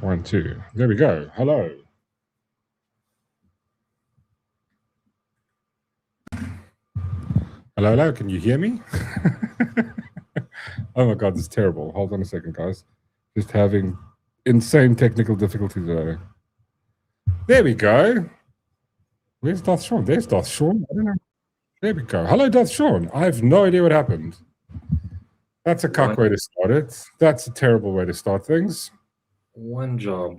1, 2. There we go. Hello. Hello, hello. Can you hear me? Oh my God, this is terrible. Hold on a second, guys. Just having insane technical difficulties today. There we go. Where's Darth Sean? There's Darth Sean. I don't know. There we go. Hello, Darth Sean. I have no idea what happened. That's a cuck way to start it. That's a terrible way to start things. One job.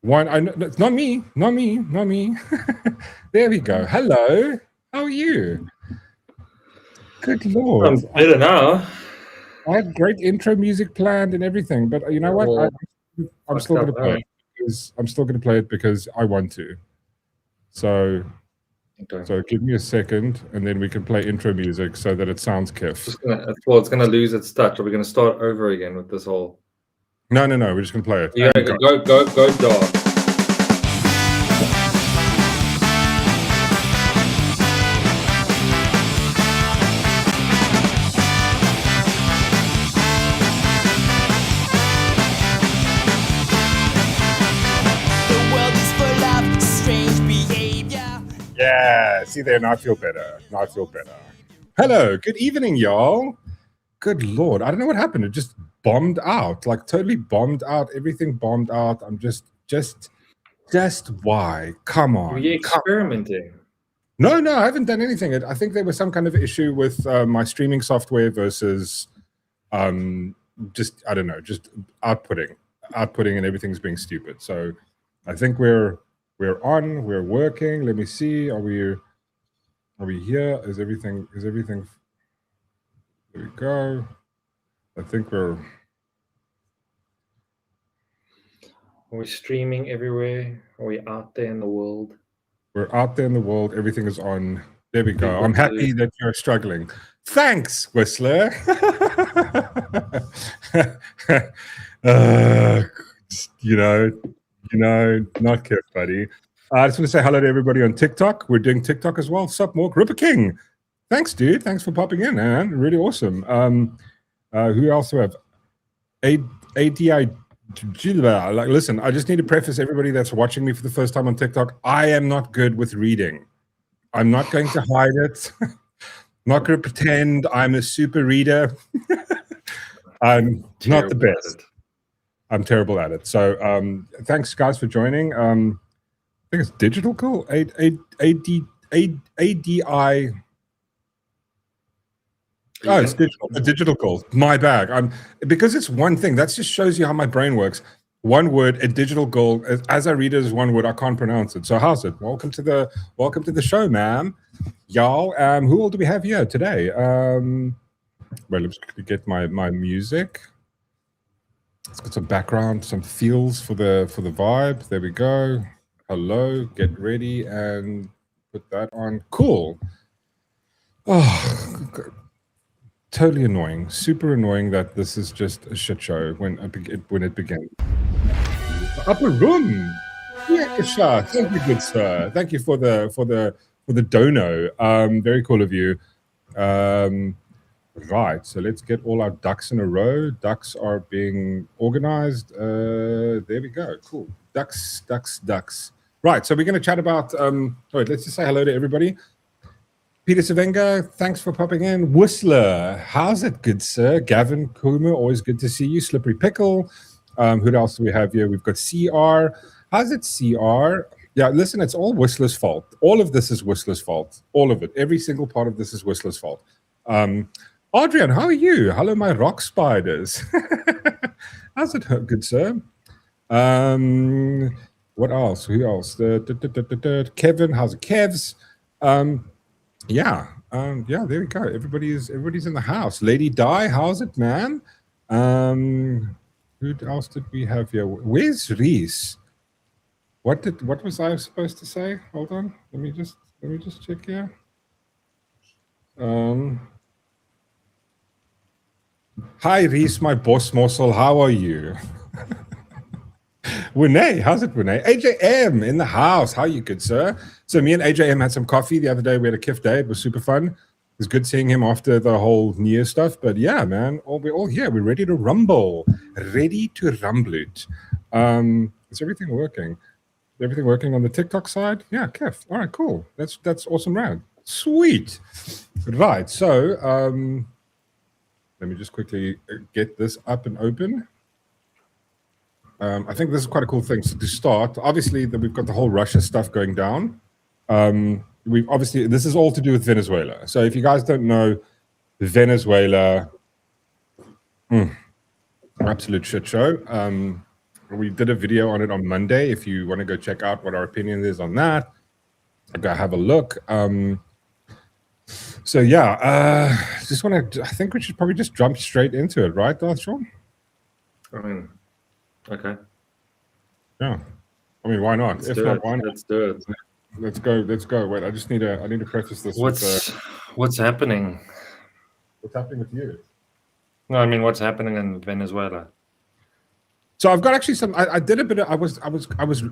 It's not me. Not me. There we go. Hello. How are you? Good Lord. I'm better now. I had great intro music planned and everything, but you know what? I'm still going to play it because I'm still going to play it because I want to. So give me a second, and then we can play intro music so that it sounds kiff. It's going to lose its touch. Are we going to start over again with this whole? No. We're just going to play it. Yeah, go dark. Yeah, see there, now I feel better. Hello, good evening, y'all. Good Lord, I don't know what happened. It just bombed out, like totally bombed out. Everything bombed out. I'm just why? Come on. Were you experimenting? No, I haven't done anything. I think there was some kind of issue with my streaming software versus just, I don't know, just outputting and everything's being stupid. So I think we're working. Let me see. Are we here? Is everything there we go. I think Are we streaming everywhere? Are we out there in the world? We're out there in the world. Everything is on. There we go. I'm happy that you're struggling. Thanks, Whistler. Not kiff, buddy. I just want to say hello to everybody on TikTok. We're doing TikTok as well. Sup, Mork? Ripper King. Thanks, dude. Thanks for popping in, man. Really awesome. Who else do we have? ADI. Like, listen, I just need to preface everybody that's watching me for the first time on TikTok. I am not good with reading. I'm not going to hide it. I'm not going to pretend I'm a super reader. I'm not the best. I'm terrible at it. So thanks, guys, for joining. I think it's digital call. ADI. Oh, it's digital. A digital call. My bag. Because it's one thing. That just shows you how my brain works. One word, a digital goal. As I read it as one word, I can't pronounce it. So how's it? Welcome to the show, ma'am. Y'all. Who all do we have here today? Well, let's get my music. Let's get some background, some feels for the vibe. There we go. Hello. Get ready and put that on. Cool. Oh. Totally annoying, super annoying that this is just a shit show when it begins. Upper room, yeah, Kasha. Thank you, good sir. Thank you for the dono. Very cool of you. Right, so let's get all our ducks in a row. Ducks are being organized. There we go. Cool. Ducks. Right, so we're going to chat about. Wait, let's just say hello to everybody. Peter Savenga, thanks for popping in. Whistler, how's it, good sir? Gavin Kuma, always good to see you. Slippery Pickle. Who else do we have here? We've got CR. How's it, CR? Yeah, listen, it's all Whistler's fault. All of this is Whistler's fault. All of it. Every single part of this is Whistler's fault. Adrian, how are you? Hello, my rock spiders. How's it, good sir? What else? Who else? Kevin, how's it, Kevs? Yeah, there we go. Everybody's in the house. Lady Di, how's it, man? Who else did we have here? Where's Reese? What was I supposed to say? Hold on. Let me just check here. Hi Reese, my boss morsel. How are you? Winay, how's it, Winay? AJM in the house. How are you, good sir? So me and AJM had some coffee the other day. We had a kiff day. It was super fun. It was good seeing him after the whole New Year stuff. But yeah, man, we're all here. We're ready to rumble. Ready to rumble it. Is everything working? Everything working on the TikTok side? Yeah, Kef. All right, cool. That's awesome, Rad. Sweet. Right. So let me just quickly get this up and open. I think this is quite a cool thing. So to start, obviously, we've got the whole Russia stuff going down. We've obviously, this is all to do with Venezuela. So if you guys don't know, Venezuela, absolute shit show. We did a video on it on Monday. If you want to go check out what our opinion is on that, go have a look. So yeah, just want to. I think we should probably just jump straight into it, right, Sean? I mean, okay. Yeah. I mean, why not? If not, why not? Let's do it. Let's go. Let's go. Wait, I need to preface this. What's happening? What's happening with you? No, I mean, what's happening in Venezuela? So I've got actually some. I did a bit of. I was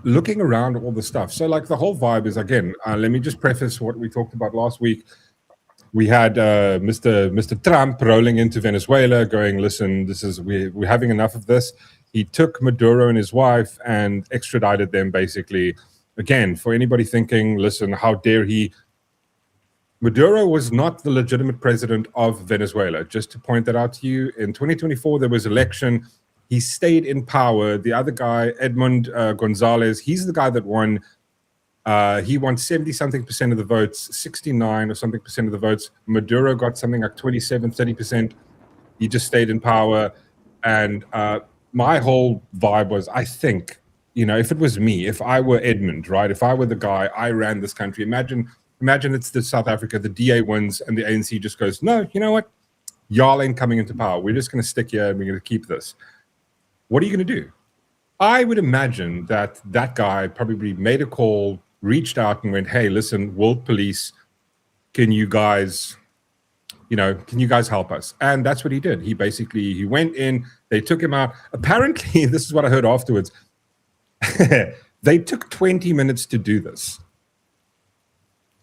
looking around at all the stuff. So like the whole vibe is, again. Let me just preface what we talked about last week. We had Mr. Trump rolling into Venezuela, going, "Listen, we're having enough of this." He took Maduro and his wife and extradited them, basically. Again, for anybody thinking, listen, how dare he? Maduro was not the legitimate president of Venezuela. Just to point that out to you, in 2024 there was election. He stayed in power. The other guy, Edmund Gonzalez, he's the guy that won. He won 70-something% of the votes, 69 or something percent of the votes. Maduro got something like 27, 30%. He just stayed in power. And my whole vibe was, I think, if it was me, if I were Edmund, right? If I were the guy, I ran this country. Imagine it's the South Africa, the DA wins, and the ANC just goes, no, you know what? Y'all ain't coming into power. We're just going to stick here and we're going to keep this. What are you going to do? I would imagine that guy probably made a call, reached out and went, hey, listen, world police, can you guys help us? And that's what he did. He went in, they took him out. Apparently, this is what I heard afterwards. They took 20 minutes to do this.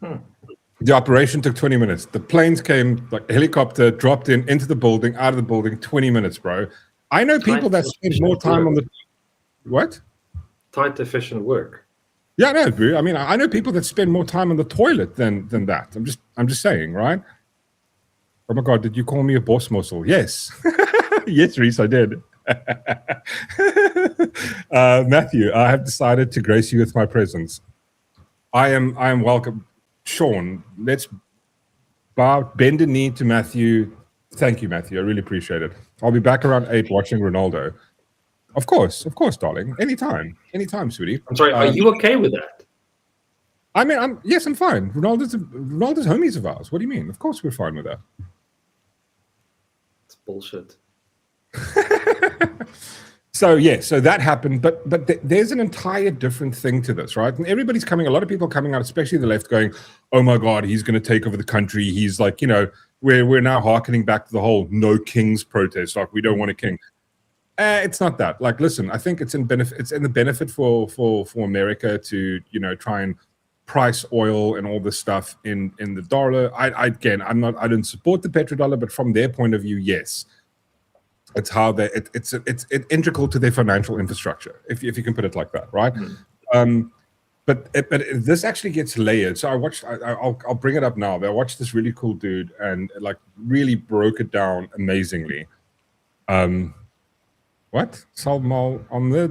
The operation took 20 minutes. The planes came, like a helicopter, dropped into the building, out of the building, 20 minutes, bro. I know people that spend more time on the... What? Tight, efficient work. Yeah, no, bro. I mean, I know people that spend more time on the toilet than that. I'm just saying, right? Oh my God, did you call me a boss muscle? Yes. Yes, Reese, I did. Matthew, I have decided to grace you with my presence. I am welcome. Sean, let's bend a knee to Matthew. Thank you, Matthew. I really appreciate it. I'll be back around 8 watching Ronaldo. Of course, darling. Anytime, sweetie. I'm sorry. Are you okay with that? I mean, yes, I'm fine. Ronaldo's homies of ours. What do you mean? Of course, we're fine with that. It's bullshit. So that happened, but there's an entire different thing to this, right? And a lot of people coming out, especially the left, going, "Oh my God, he's going to take over the country." He's like, we're now hearkening back to the whole no kings protest, like we don't want a king. It's not that. Like, listen, I think it's in the benefit for America to try and price oil and all this stuff in the dollar. I don't support the petrodollar, but from their point of view, yes. It's how it's integral to their financial infrastructure, if you can put it like that, right? But this actually gets layered. So I'll bring it up now. I watched this really cool dude and like really broke it down amazingly. What? Salmal on the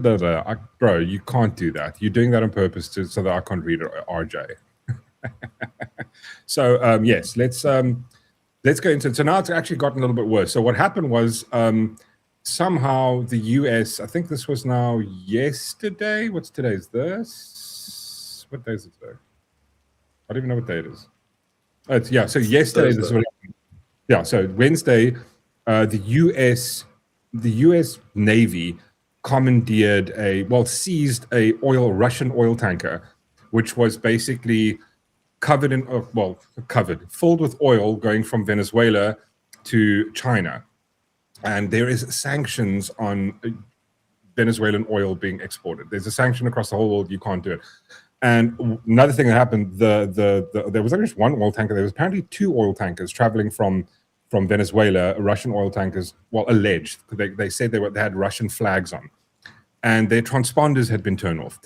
bro, you can't do that. You're doing that on purpose so that I can't read it, RJ. So yes, let's go into it. So now it's actually gotten a little bit worse. So what happened was somehow the US, I think this was now yesterday. What's today's this? What day is it today? I don't even know what day it is. So yesterday, this is what happened. Yeah, so Wednesday, the US Navy seized a Russian oil tanker, which was basically filled with oil going from Venezuela to China. And there is sanctions on Venezuelan oil being exported. There's a sanction across the whole world. You can't do it. And another thing that happened, there was not just one oil tanker. There was apparently 2 oil tankers traveling from Venezuela, Russian oil tankers, alleged. They said they had Russian flags on. and their transponders had been turned off.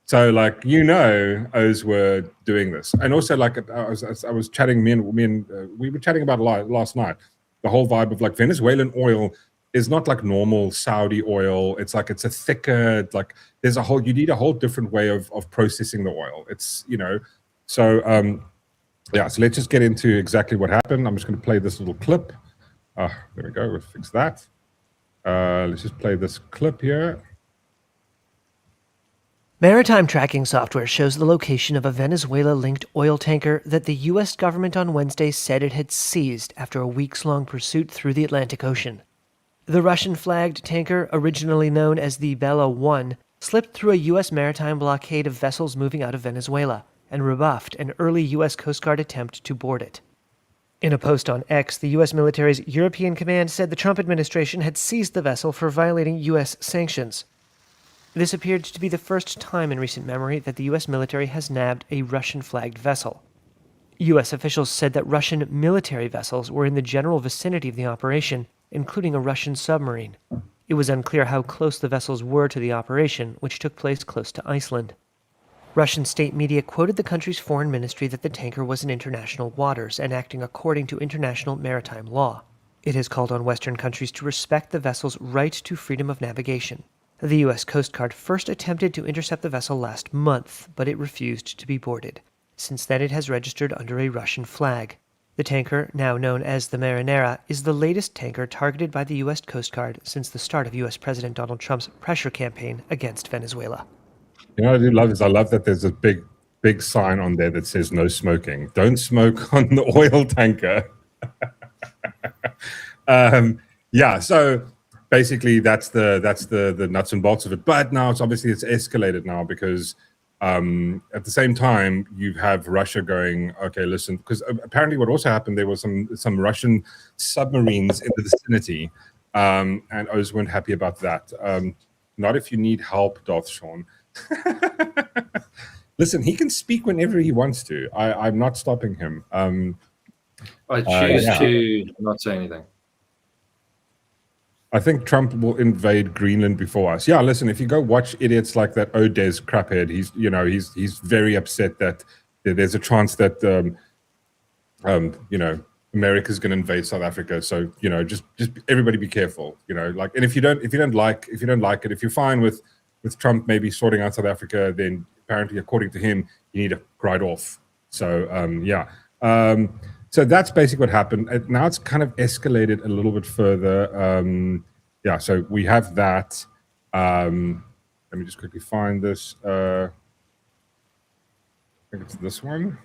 So, like, O's were doing this. And also, like, I was chatting, we were chatting about last night, the whole vibe of, like, Venezuelan oil is not like normal Saudi oil. It's like, it's a thicker, like, you need a whole different way of processing the oil. It's, so, yeah, so let's just get into exactly what happened. I'm just going to play this little clip. There we go, we'll fix that. Let's just play this clip here. Maritime tracking software shows the location of a Venezuela-linked oil tanker that the U.S. government on Wednesday said it had seized after a weeks-long pursuit through the Atlantic Ocean. The Russian-flagged tanker, originally known as the Bella 1, slipped through a U.S. maritime blockade of vessels moving out of Venezuela and rebuffed an early U.S. Coast Guard attempt to board it. In a post on X, the U.S. military's European command said the Trump administration had seized the vessel for violating U.S. sanctions. This appeared to be the first time in recent memory that the U.S. military has nabbed a Russian-flagged vessel. U.S. officials said that Russian military vessels were in the general vicinity of the operation, including a Russian submarine. It was unclear how close the vessels were to the operation, which took place close to Iceland. Russian state media quoted the country's foreign ministry that the tanker was in international waters and acting according to international maritime law. It has called on Western countries to respect the vessel's right to freedom of navigation. The U.S. Coast Guard first attempted to intercept the vessel last month, but it refused to be boarded. Since then, it has registered under a Russian flag. The tanker, now known as the Marinera, is the latest tanker targeted by the U.S. Coast Guard since the start of U.S. President Donald Trump's pressure campaign against Venezuela. You know what I do love is I love that there's a big sign on there that says no smoking. Don't smoke on the oil tanker. Yeah, so basically that's the nuts and bolts of it. But now it's escalated now because at the same time you have Russia going, okay, listen, because apparently what also happened, there was some Russian submarines in the vicinity, and O's weren't happy about that. Not if you need help, Darth Sean. Listen, he can speak whenever he wants to. I'm not stopping him. I choose to not say anything. I think Trump will invade Greenland before us. Yeah, listen, if you go watch idiots like that Odez craphead, he's very upset that there's a chance that America's going to invade South Africa. So just everybody be careful. And if you don't like it, if you're fine with Trump maybe sorting out South Africa, then apparently according to him you need to ride off. So so that's basically what happened. Now it's kind of escalated a little bit further. Yeah, so we have that. Let me just quickly find this. I think it's this one.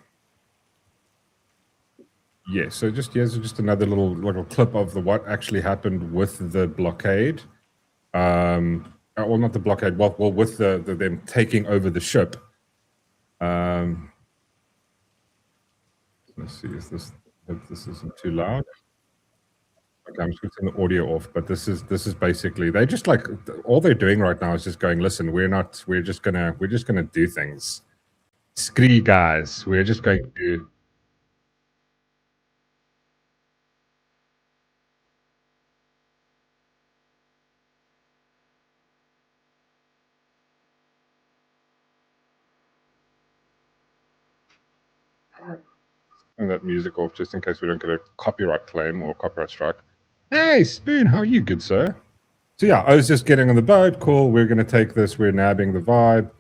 Yes, so here's just another little clip of what actually happened with the blockade. Well, not the blockade. Well, with them taking over the ship. Let's see. This isn't too loud? Okay, I'm just going to turn the audio off. But this is basically, they just like, all they're doing right now is just going, listen, we're just gonna do things. Scree guys, we're just going to. And that music off just in case we don't get a copyright claim or copyright strike. Hey, Spoon, how are you, good sir? So yeah, I was just getting on the boat. Cool, we're going to take this. We're nabbing the vibe.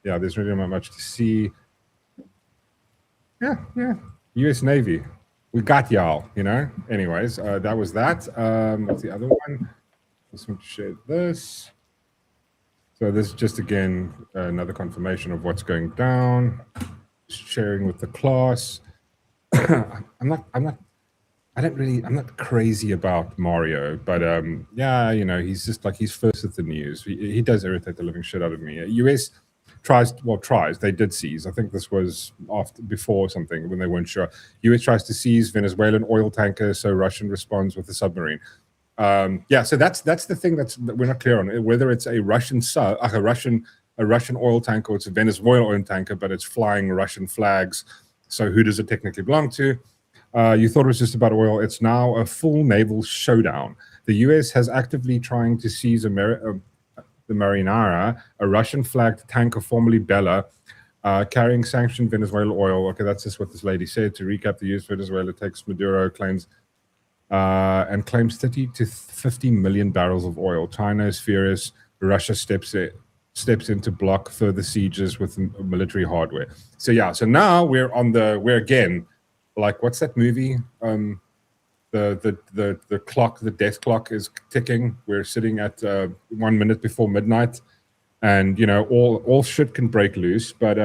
Yeah, there's really not much to see. Yeah. U.S. Navy. We got y'all, Anyways, that was that. What's the other one? Just want to share this. So this is just, again, another confirmation of what's going down. Sharing with the class. I'm not crazy about Mario, but yeah, he's just like, he's first at the news. He does irritate the living shit out of me. US tries, they did seize. I think this was before something when they weren't sure. US tries to seize Venezuelan oil tanker, so Russian responds with a submarine. Yeah, so that's the thing that we're not clear on, whether it's a Russian oil tanker, or it's a Venezuelan oil tanker, but it's flying Russian flags. So who does it technically belong to? You thought it was just about oil. It's now a full naval showdown. The U.S. has actively trying to seize the Marinara, a Russian-flagged tanker, formerly Bella, carrying sanctioned Venezuelan oil. Okay, that's just what this lady said. To recap, the U.S. Venezuela takes Maduro claims and claims 30 to 50 million barrels of oil. China is furious. Russia steps in to block further sieges with military hardware. So yeah, so now we're again, like, what's that movie? The clock, the death clock is ticking. We're sitting at 1 minute before midnight, and all shit can break loose. But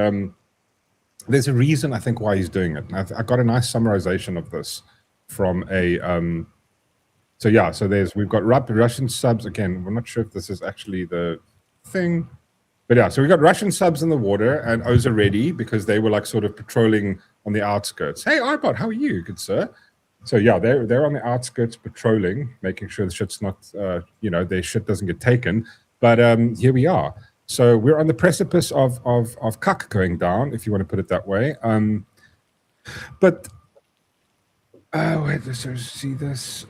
there's a reason, I think, why he's doing it. And I got a nice summarization of this from a so yeah, so we've got Russian subs. Again, we're not sure if this is actually the thing, but yeah, so we got Russian subs in the water, and O's are ready because they were like sort of patrolling on the outskirts. Hey, Arbot, how are you, good sir? So yeah, they're on the outskirts patrolling, making sure the shit's not, their shit doesn't get taken. But here we are. So we're on the precipice of cuck going down, if you want to put it that way. But wait, let's see this.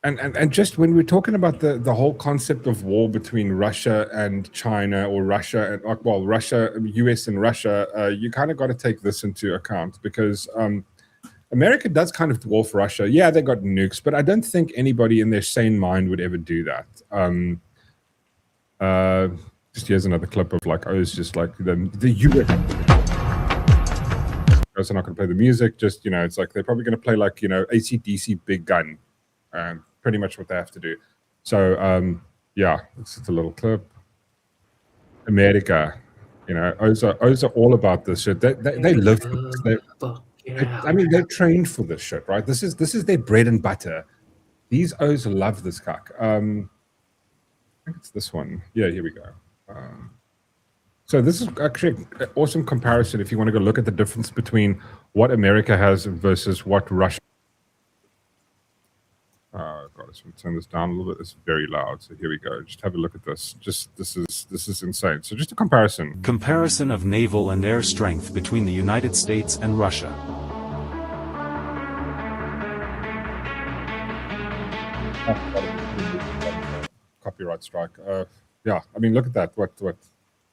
And just when we're talking about the whole concept of war between Russia and China, or Russia and Russia, US and Russia, you kind of got to take this into account, because America does kind of dwarf Russia. Yeah, they got nukes, but I don't think anybody in their sane mind would ever do that. Just here's another clip of like, it's just like the US. They're not going to play the music. Just it's like they're probably going to play like AC/DC Big Gun. Pretty much what they have to do. So yeah, it's just a little clip. America, O's are all about this shit. They live for this. I mean, they're trained for this shit, right? This is their bread and butter. These O's love this cock. I think it's this one. Yeah, here we go. So this is actually an awesome comparison if you want to go look at the difference between what America has versus what Russia. God, let's turn this down a little bit. It's very loud. So here we go. Just have a look at this. This is insane. So just a comparison. Comparison of naval and air strength between the United States and Russia. Copyright strike. Yeah, I mean, look at that. What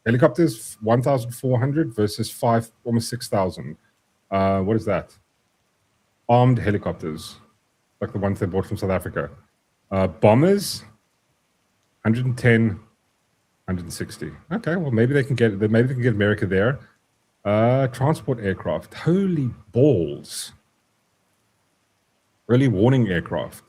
helicopters 1,400 versus almost 6,000. What is that? Armed helicopters, like the ones they bought from South Africa. Bombers, 110, 160. Okay, well maybe they can get America there. Transport aircraft. Holy balls. Early warning aircraft.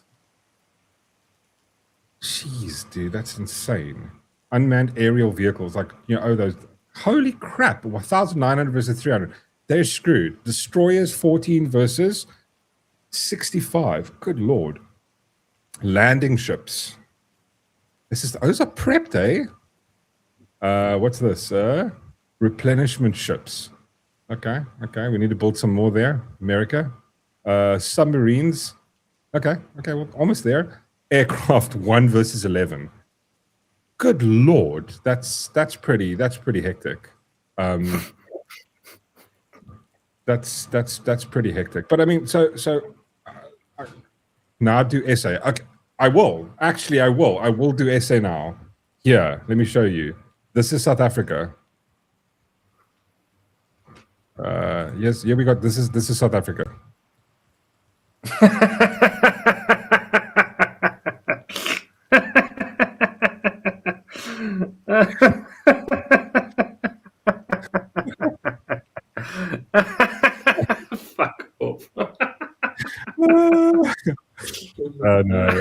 Jeez, dude, that's insane. Unmanned aerial vehicles, like those. Holy crap! 1,900 versus 300. They're screwed. Destroyers 14 versus 65. Good lord. Landing ships. Those are prepped, eh? What's this? Replenishment ships. Okay. We need to build some more there. America. Submarines. Okay. Well, almost there. Aircraft 1 versus 11. Good lord. That's pretty hectic. That's pretty hectic. But I mean, so now do essay. Okay, I will do essay now. Here, let me show you. This is South Africa. Yes, we got this is South Africa. Fuck off. No.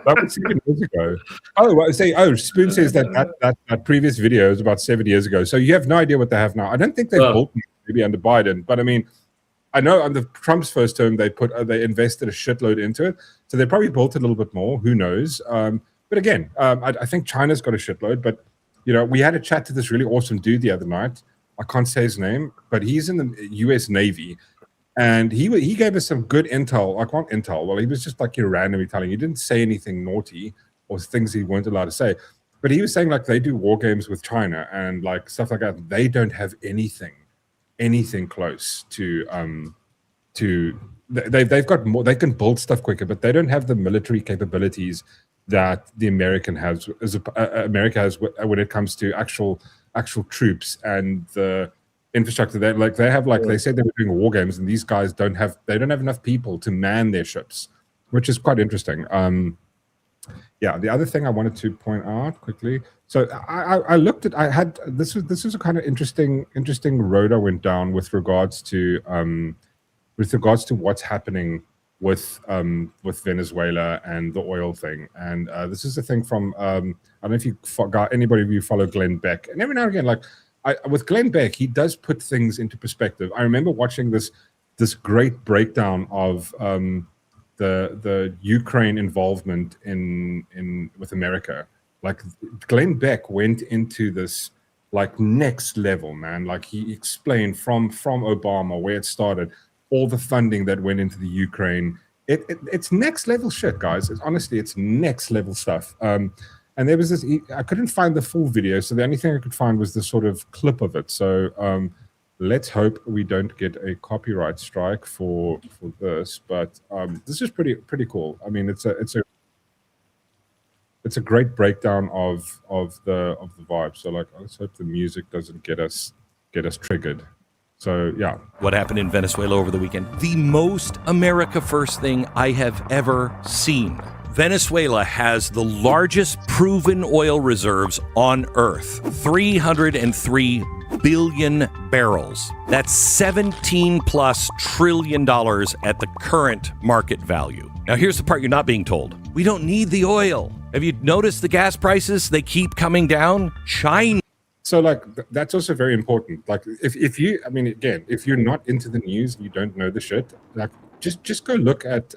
That was 7 years ago. Spoon says that previous video is about 7 years ago. So you have no idea what they have now. I don't think they built maybe under Biden, but I mean, I know under Trump's first term they invested a shitload into it. So they probably built a little bit more. Who knows? But again, I think China's got a shitload. But we had a chat to this really awesome dude the other night. I can't say his name, but he's in the U.S. Navy. And he gave us some good intel. Like, not intel. Well, he was just like randomly telling. He didn't say anything naughty or things he weren't allowed to say. But he was saying like they do war games with China and like stuff like that. They don't have anything close to they've got more. They can build stuff quicker, but they don't have the military capabilities that the America has when it comes to actual troops and the infrastructure. They said they were doing war games, and these guys don't have enough people to man their ships, which is quite interesting. Yeah, the other thing I wanted to point out quickly. So I looked at, this was a kind of interesting road I went down with regards to what's happening with Venezuela and the oil thing. And this is a thing from I don't know if anybody of you follow Glenn Beck, and every now and again, with Glenn Beck, he does put things into perspective. I remember watching this great breakdown of the Ukraine involvement with America. Like, Glenn Beck went into this next level, man. Like, he explained from Obama where it started, all the funding that went into the Ukraine. It's next level shit, guys. It's next level stuff. And there was this, I couldn't find the full video, so the only thing I could find was this sort of clip of it. So let's hope we don't get a copyright strike for this. But this is pretty cool. I mean, it's a great breakdown of the vibe. So let's hope the music doesn't get us triggered. So yeah. What happened in Venezuela over the weekend? The most America First thing I have ever seen. Venezuela has the largest proven oil reserves on Earth, 303 billion barrels. That's $17+ trillion at the current market value. Now here's the part you're not being told. We don't need the oil. Have you noticed the gas prices? They keep coming down. China. So that's also very important. Like, if you, I mean, again, if you're not into the news and you don't know the shit, just go look at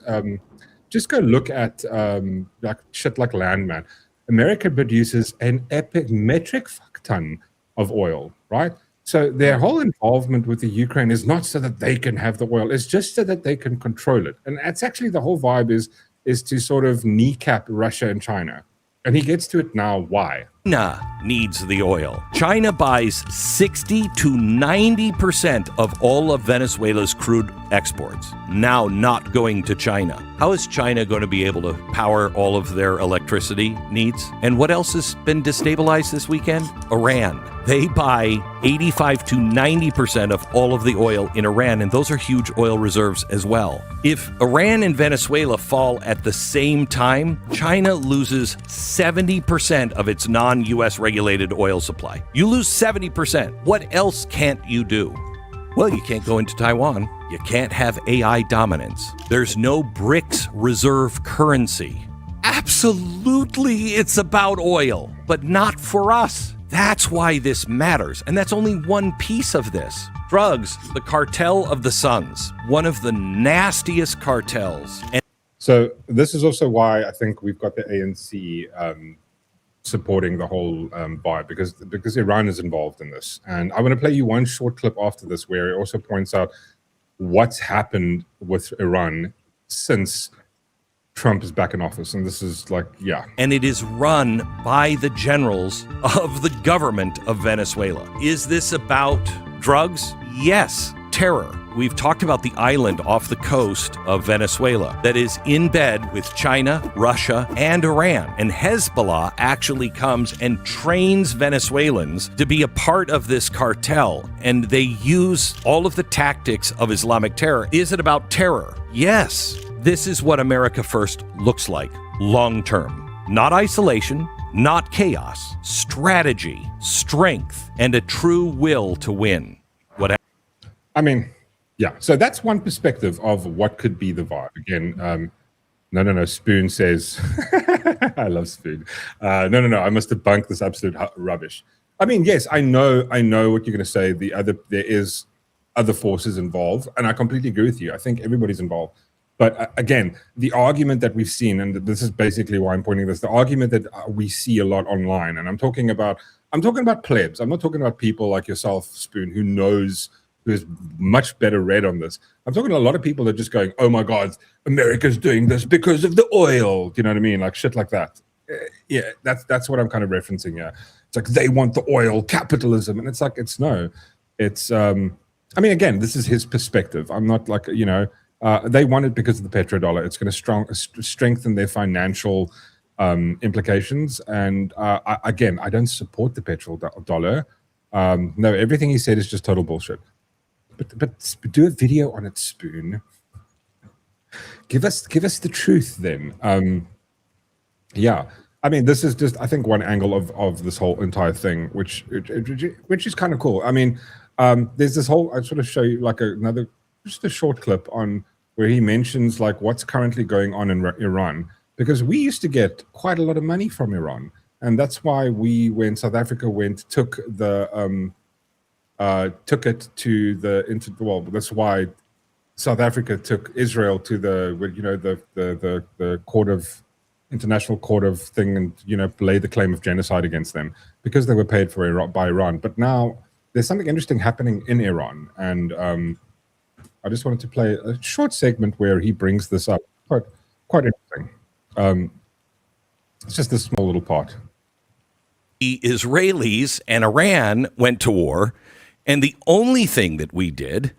shit like Landman. America produces an epic metric fuck ton of oil, right? So their whole involvement with the Ukraine is not so that they can have the oil, it's just so that they can control it. And that's actually the whole vibe, is to sort of kneecap Russia and China. And he gets to it now. Why? China needs the oil. China buys 60 to 90% of all of Venezuela's crude exports, now not going to China. How is China going to be able to power all of their electricity needs? And what else has been destabilized this weekend? Iran. They buy 85 to 90% of all of the oil in Iran, and those are huge oil reserves as well. If Iran and Venezuela fall at the same time, China loses 70% of its non-US regulated oil supply. You lose 70%. What else can't you do? Well, you can't go into Taiwan. You can't have AI dominance. There's no BRICS reserve currency. Absolutely, it's about oil, but not for us. That's why this matters, and that's only one piece of this. Drugs, the cartel of the Suns, one of the nastiest cartels. So this is also why I think we've got the ANC supporting the whole vibe, because Iran is involved in this. And I want to play you one short clip after this where it also points out what's happened with Iran since Trump is back in office. And this is yeah. And it is run by the generals of the government of Venezuela. Is this about drugs? Yes. Terror. We've talked about the island off the coast of Venezuela that is in bed with China, Russia, and Iran. And Hezbollah actually comes and trains Venezuelans to be a part of this cartel. And they use all of the tactics of Islamic terror. Is it about terror? Yes. This is what America First looks like, long term. Not isolation, not chaos, strategy, strength, and a true will to win. I mean, yeah. So that's one perspective of what could be the vibe. Again, no. Spoon says, I love Spoon. No. I must debunk this absolute rubbish. I mean, yes, I know what you're going to say. There is other forces involved, and I completely agree with you. I think everybody's involved. But again, the argument that we've seen, and this is basically why I'm pointing this, the argument that we see a lot online, and I'm talking about plebs. I'm not talking about people like yourself, Spoon, who is much better read on this. I'm talking to a lot of people that are just going, oh my God, America's doing this because of the oil. Do you know what I mean? Like shit like that. Yeah, that's what I'm kind of referencing here. It's like they want the oil, capitalism. And it's like, I mean, again, this is his perspective. I'm not they want it because of the petrodollar. It's going to strengthen their financial implications. And again, I don't support the petrol dollar. No, everything he said is just total bullshit. But do a video on it, Spoon. Give us the truth then. Yeah, I mean, this is just, I think, one angle of this whole entire thing, which is kind of cool. I mean, there's this whole, I sort of show you like just a short clip on where he mentions like what's currently going on in Iran, because we used to get quite a lot of money from Iran, and that's why when South Africa took it to the that's why South Africa took Israel to the international court of thing, and laid the claim of genocide against them because they were paid for by Iran. But now there's something interesting happening in Iran, and I just wanted to play a short segment where he brings this up. Quite interesting. It's just this small little part. The Israelis and Iran went to war, and the only thing that we did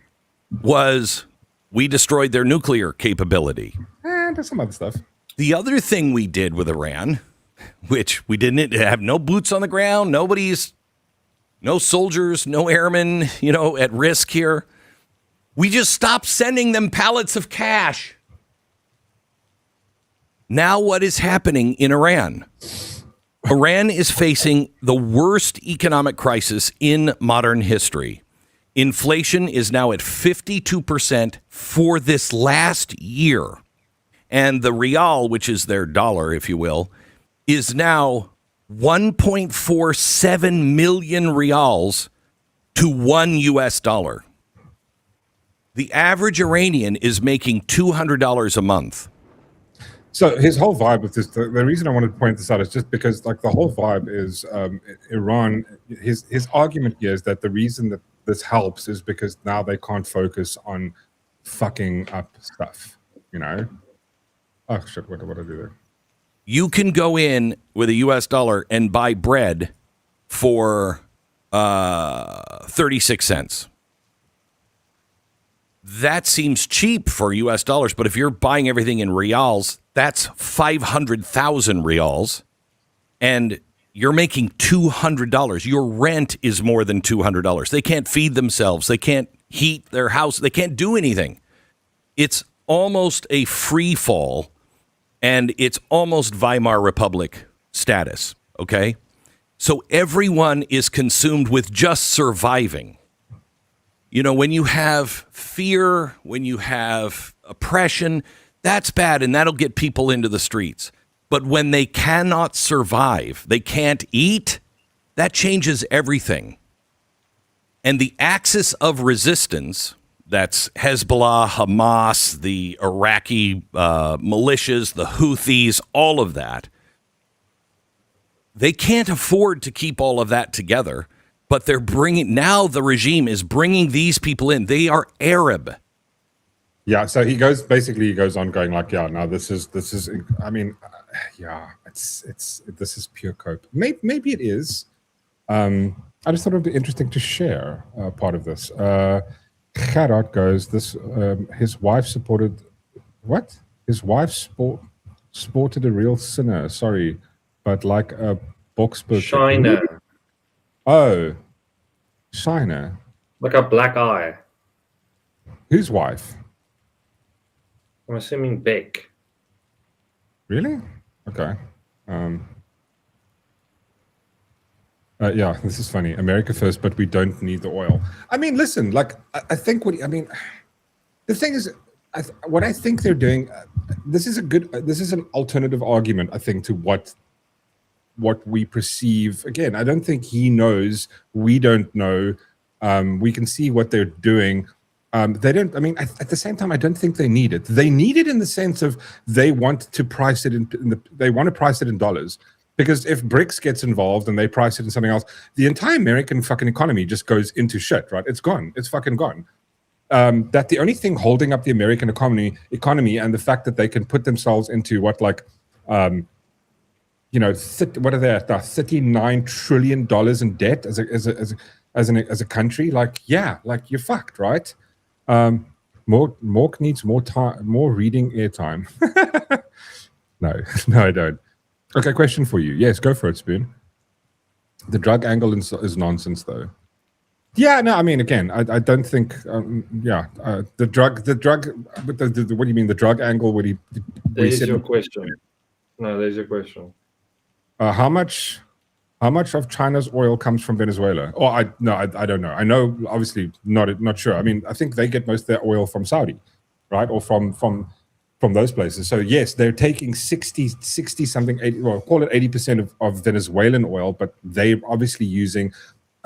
was we destroyed their nuclear capability. And there's some other stuff. The other thing we did with Iran, which we didn't have no boots on the ground, no soldiers, no airmen, at risk here. We just stopped sending them pallets of cash. Now what is happening in Iran? Iran is facing the worst economic crisis in modern history. Inflation is now at 52% for this last year. And the rial, which is their dollar, if you will, is now 1.47 million rials to $1. The average Iranian is making $200 a month. So his whole vibe with this, the reason I wanted to point this out is just because like the whole vibe is Iran, his argument here is that the reason that this helps is because now they can't focus on fucking up stuff, Oh shit, what did I do there? You can go in with a US dollar and buy bread for 36 cents. That seems cheap for US dollars, but if you're buying everything in rials, that's 500,000 rials, and you're making $200. Your rent is more than $200. They can't feed themselves. They can't heat their house. They can't do anything. It's almost a free fall, and it's almost Weimar Republic status, okay? So everyone is consumed with just surviving. When you have fear, when you have oppression, that's bad, and that'll get people into the streets. But when they cannot survive, they can't eat, that changes everything. And the axis of resistance, that's Hezbollah, Hamas, the Iraqi militias, the Houthis, all of that, they can't afford to keep all of that together. But now the regime is bringing these people in. They are Arab. Yeah, so he goes on going like, yeah, no, this is I mean, yeah, this is pure cope. Maybe it is. I just thought it would be interesting to share part of this. Gerard goes, his wife supported what? His wife sported a real sinner, sorry, but like a boxbook. China. Oh, China. Like a black eye. Whose wife? I'm assuming Beck. Really? Okay. Yeah, this is funny. America first, but we don't need the oil. I mean, listen, like, I think the thing is, what I think they're doing, this is an alternative argument, I think, to what we perceive. Again, I don't think he knows. We don't know. We can see what they're doing. They don't. I mean, at the same time, I don't think they need it. They need it in the sense of they want to price it they want to price it in dollars, because if BRICS gets involved and they price it in something else, the entire American fucking economy just goes into shit. Right? It's gone. It's fucking gone. That the only thing holding up the American economy and the fact that they can put themselves into what what are they at? $39 trillion in debt as a country. Like, yeah, like you're fucked, right? Mork needs more time, more reading airtime. No, I don't. Okay, question for you. Yes, go for it, Spoon. The drug angle is nonsense, though. Yeah, no, I mean, again, I don't think, the drug, what do you mean, the drug angle? There's your question. No, there's your question. How much of China's oil comes from Venezuela? Oh, I don't know. I know, obviously, not sure. I mean, I think they get most of their oil from Saudi, right? Or from those places. So yes, they're taking 60 something, 80, well, call it 80% of Venezuelan oil, but they're obviously using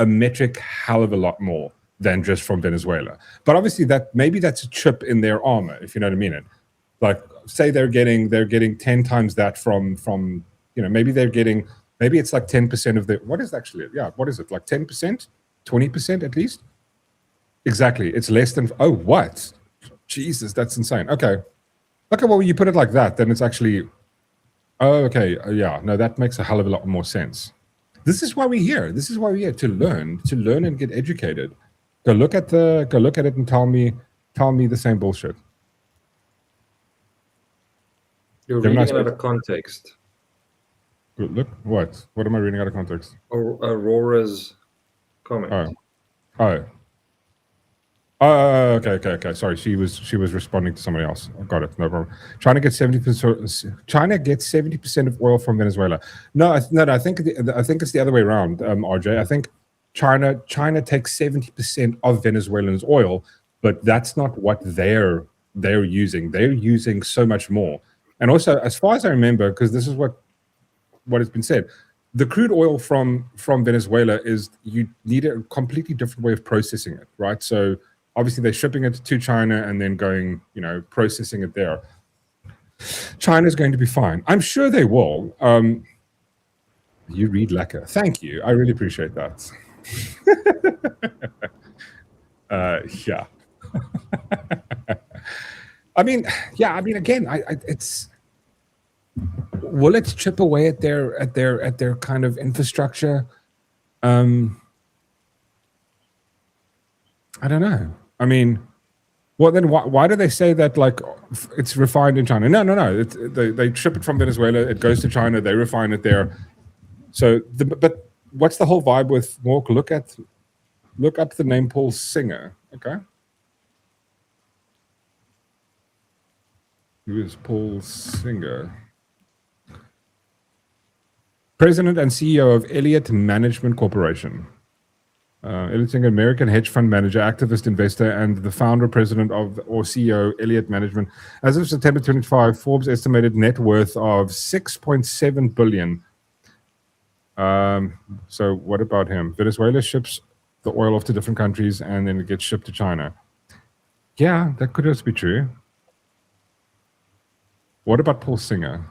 a metric hell of a lot more than just from Venezuela. But obviously maybe that's a chip in their armor, if you know what I mean. Like, say they're getting 10 times that from maybe it's like 10% of the, what is it, like 10%, 20% at least? Exactly. It's less than, oh, what? Jesus, that's insane. Okay, well, you put it like that, then it's actually, oh, okay, yeah, no, that makes a hell of a lot more sense. This is why we're here. This is why we're here, to learn and get educated. Go look at it and tell me the same bullshit. You're reading it out of context. Look, what am I reading out of context? Aurora's comment. Okay. Sorry, she was responding to somebody else. I got it. No problem. China gets 70% of oil from Venezuela. No, I think it's the other way around, RJ. I think China takes 70% of Venezuelan's oil, but that's not what they're using. They're using so much more. And also, as far as I remember, because this is what has been said, the crude oil from Venezuela is, you need a completely different way of processing it, right? So obviously they're shipping it to China and then going, processing it there. China's going to be fine. I'm sure they will. You read lekker. Thank you. I really appreciate that. Yeah. I mean, again, it's, will it chip away at their kind of infrastructure? I don't know. I mean, well, then why do they say that, like, it's refined in China? No. They ship it from Venezuela. It goes to China. They refine it there. So, but what's the whole vibe with Mork? Look up the name Paul Singer. Okay. Who is Paul Singer? President and CEO of Elliott Management Corporation. Elliott Singer, American hedge fund manager, activist investor, and the founder, president of, or CEO, Elliott Management. As of September 25, Forbes estimated net worth of $6.7 billion. So what about him? Venezuela ships the oil off to different countries and then it gets shipped to China. Yeah, that could also be true. What about Paul Singer?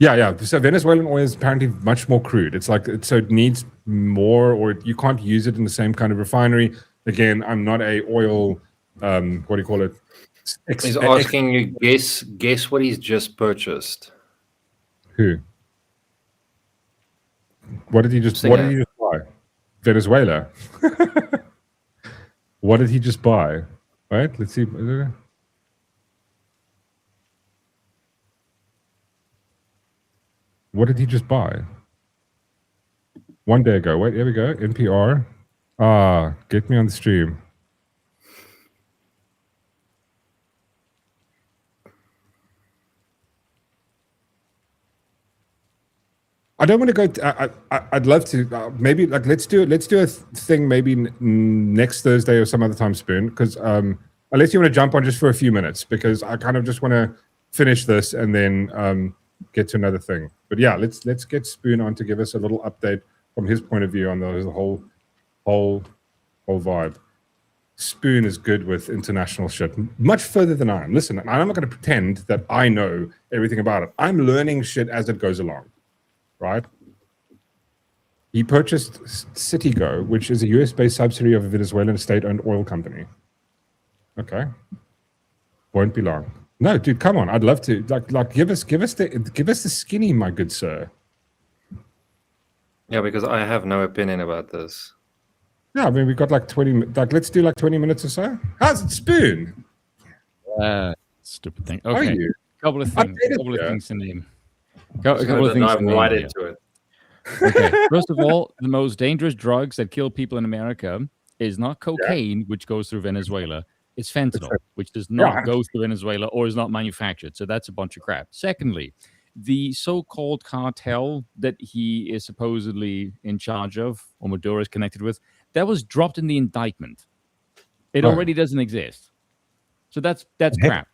Yeah. So Venezuelan oil is apparently much more crude. It's like, so it needs more, or you can't use it in the same kind of refinery. Again, I'm not a oil, what do you call it? He's asking you, guess what he's just purchased. Who? What did he just buy? Venezuela. What did he just buy? Right? Let's see. What did he just buy? 1 day ago. Wait, here we go. NPR. Get me on the stream. I don't want to go. I'd love to. Maybe like let's do a thing. Maybe next Thursday or some other time, Spoon. Because unless you want to jump on just for a few minutes, because I kind of just want to finish this and then get to another thing. But yeah, let's get Spoon on to give us a little update from his point of view on the whole vibe. Spoon is good with international shit, much further than I am. Listen, I'm not going to pretend that I know everything about it. I'm learning shit as it goes along, right? He purchased Citigo, which is a US-based subsidiary of a Venezuelan state-owned oil company. Okay, won't be long. No, dude, come on. I'd love to. Like, give us the skinny, my good sir. Yeah, because I have no opinion about this. Yeah, I mean, we got like 20. Like, let's do like 20 minutes or so. How's it, Spoon? Stupid thing. How are Okay, you? couple of things to name. I'm A just couple gonna of things dive to name right here. into it. Okay. First of all, the most dangerous drugs that kill people in America is not cocaine, which goes through Venezuela. It's fentanyl, which does not go through Venezuela or is not manufactured. So that's a bunch of crap. Secondly, the so-called cartel that he is supposedly in charge of, or Maduro is connected with, that was dropped in the indictment. It already doesn't exist. So that's crap.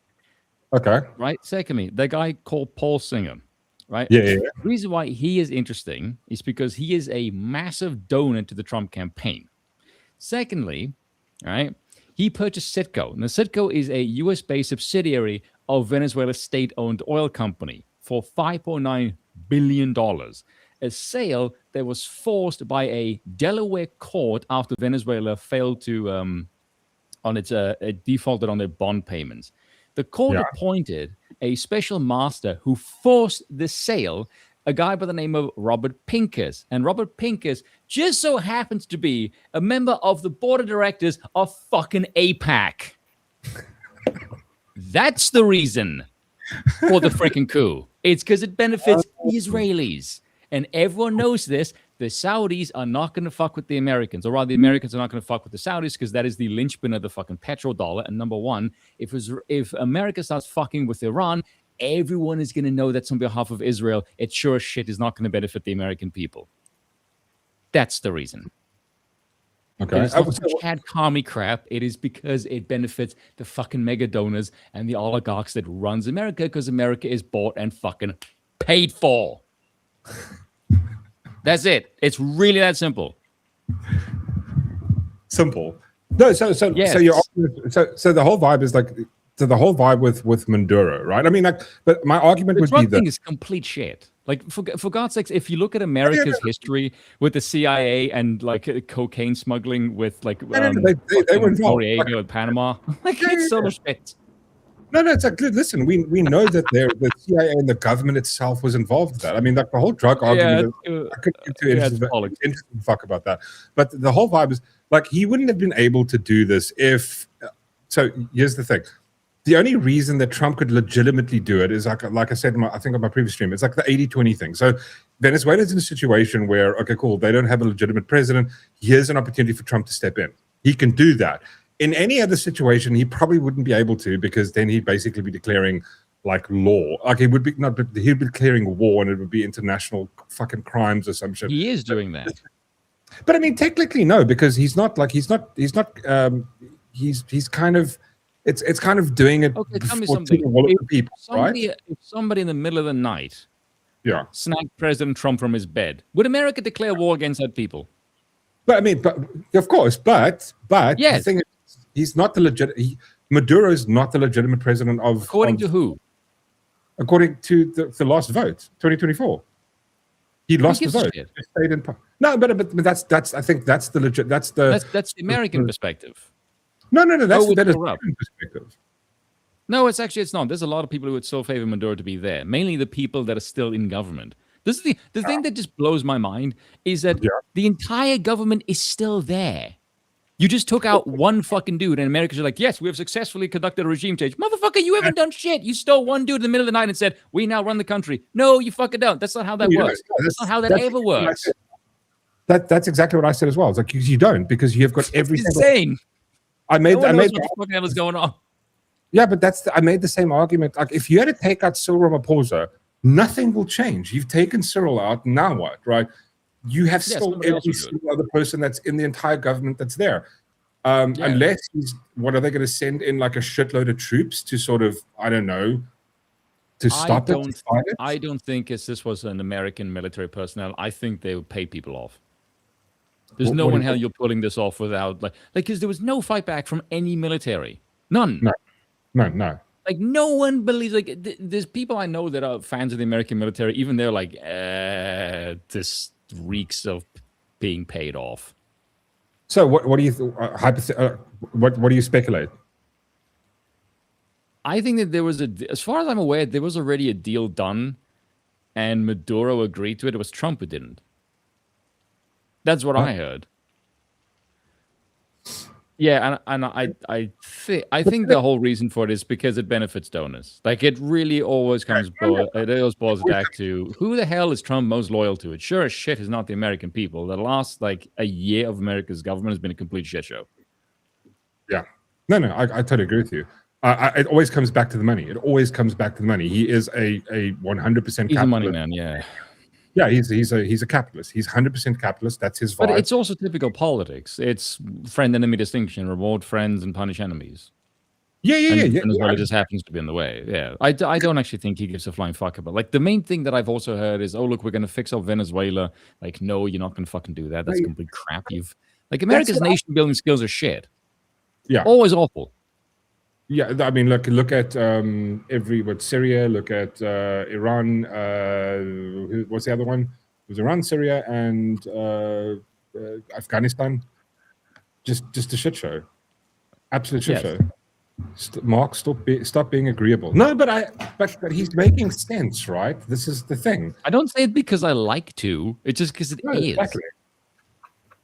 Okay. Right? Secondly, the guy called Paul Singer, right? Yeah. The reason why he is interesting is because he is a massive donor to the Trump campaign. Secondly, right, he purchased Citgo. Now, Citgo is a US-based subsidiary of Venezuela's state-owned oil company for $5.9 billion. A sale that was forced by a Delaware court after Venezuela failed to defaulted on their bond payments. The court appointed a special master who forced the sale, a guy by the name of Robert Pincus. And Robert Pincus just so happens to be a member of the board of directors of fucking AIPAC. That's the reason for the freaking coup. It's because it benefits the Israelis. And everyone knows this. The Saudis are not going to fuck with the Americans, or rather, the Americans are not going to fuck with the Saudis because that is the linchpin of the fucking petrodollar. And number one, if America starts fucking with Iran, everyone is going to know that's on behalf of Israel. It sure as shit is not going to benefit the American people. That's the reason. Okay. It is not Chad Carmy crap. It is because it benefits the fucking mega donors and the oligarchs that runs America because America is bought and fucking paid for. That's it. It's really that simple. Simple. No, so your so the whole vibe is like the whole vibe with Maduro, right? I mean, like, but my argument would be that thing is complete shit. Like, for God's sakes, if you look at America's history with the CIA and like cocaine smuggling with like they were involved. Noriega and Panama, like it's so much shit. No, it's like, listen, we know that the CIA and the government itself was involved with that. I mean, like the whole drug argument, I couldn't get too interested fuck about that. But the whole vibe is like he wouldn't have been able to do this if. So here's the thing: the only reason that Trump could legitimately do it is like I said, I think on my previous stream, it's like the 80-20 thing. So Venezuela's in a situation where, okay, cool, they don't have a legitimate president. Here's an opportunity for Trump to step in. He can do that. In any other situation, he probably wouldn't be able to because then he'd basically be declaring like law. Like he would be not, but he'd be declaring war, and it would be international fucking crimes or some shit. He is doing that. But I mean, technically, no, because he's kind of. It's kind of doing it. Okay, tell me something. If somebody in the middle of the night, snagged President Trump from his bed, would America declare war against that people? But I mean, but of course, but yes. The thing is, he's not the legitimate. Maduro is not the legitimate president of. According to who? According to the last vote, 2024. He lost the vote. Stayed in no, but that's I think that's the legit. That's the American perspective. No. That is American perspective. No, it's not. There's a lot of people who would still favor Maduro to be there. Mainly the people that are still in government. This is the thing that just blows my mind is that the entire government is still there. You just took out one fucking dude, and Americans are like, yes, we have successfully conducted a regime change. Motherfucker, you haven't done shit. You stole one dude in the middle of the night and said, we now run the country. No, you fucking don't. That's not how that works. That's not how that ever works. That's exactly what I said as well. It's like, you don't, because you've got everything. It's insane. I made what the fucking hell is going on. Yeah, but I made the same argument. Like, if you had to take out Cyril Ramaphosa, nothing will change. You've taken Cyril out. Now what, right? You have still every single other person that's in the entire government that's there. Unless what are they going to send in, like a shitload of troops to sort of, I don't know, to stop it? I don't think this was an American military personnel. I think they would pay people off. There's no one hell you're pulling this off without because there was no fight back from any military. None. No. Like, no one believes, there's people I know that are fans of the American military, even they're like, this reeks of being paid off. So what do you what do you speculate? I think that there was as far as I'm aware, there was already a deal done, and Maduro agreed to it. It was Trump who didn't. That's what I heard. Yeah, and I think the whole reason for it is because it benefits donors. Like it really always boils back to who the hell is Trump most loyal to? It sure as shit is not the American people. The last like a year of America's government has been a complete shit show. Yeah. No, I totally agree with you. It always comes back to the money. It always comes back to the money. He is a 100%. He's a money man. Yeah. Yeah, he's a capitalist. He's 100% capitalist. That's his vibe. But it's also typical politics. It's friend-enemy distinction, reward friends and punish enemies. Yeah. Venezuela just happens to be in the way. Yeah, I don't actually think he gives a flying fuck about. Like the main thing that I've also heard is, oh look, we're gonna fix up Venezuela. Like, no, you're not gonna fucking do that. That's complete crap. America's nation building skills are shit. Yeah, always awful. Yeah, I mean, look at Syria. Look at Iran. What's the other one? It was Iran, Syria, and Afghanistan. Just a shit show. Absolute shit show. Mark, stop being agreeable. No, but he's making sense, right? This is the thing. I don't say it because I like to. It's just because it is. Exactly.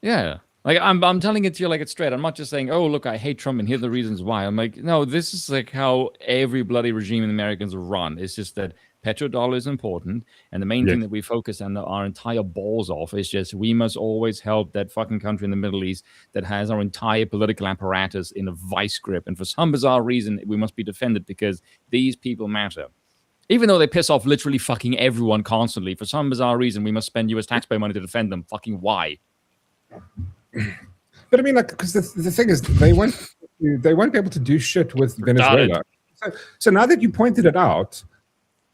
Yeah. Like I'm telling it to you like it's straight. I'm not just saying, oh look, I hate Trump and here are the reasons why. I'm like, no, this is like how every bloody regime in the Americans run. It's just that petrodollar is important, and the main thing that we focus on our entire balls off is just we must always help that fucking country in the Middle East that has our entire political apparatus in a vice grip, and for some bizarre reason we must be defended because these people matter. Even though they piss off literally fucking everyone constantly, for some bizarre reason we must spend US taxpayer money to defend them. Fucking why? But I mean, like, because the thing is, they won't be able to do shit with Venezuela. So now that you pointed it out,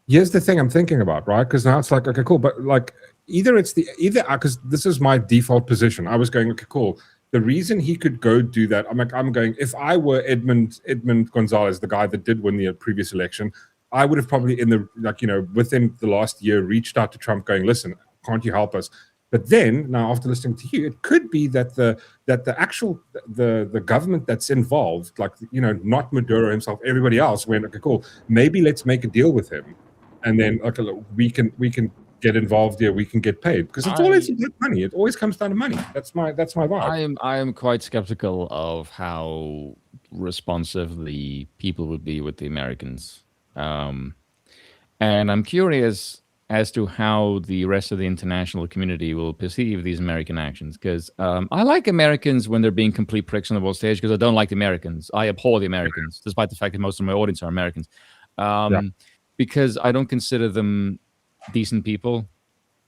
here's the thing I'm thinking about, right? Because now it's like, okay, cool, but like either because this is my default position. I was going, okay, cool. The reason he could go do that, I'm going. If I were Edmund Gonzalez, the guy that did win the previous election, I would have probably within the last year reached out to Trump, going, listen, can't you help us? But then, now after listening to you, it could be that the government that's involved, like not Maduro himself, everybody else went, okay, cool, maybe let's make a deal with him, and then okay, look, we can get involved here, we can get paid because it's always about money. It always comes down to money. That's my vibe. I am quite skeptical of how responsive the people would be with the Americans, and I'm curious as to how the rest of the international community will perceive these American actions. Because I like Americans when they're being complete pricks on the world stage, because I don't like the Americans. I abhor the Americans, despite the fact that most of my audience are Americans. Because I don't consider them decent people.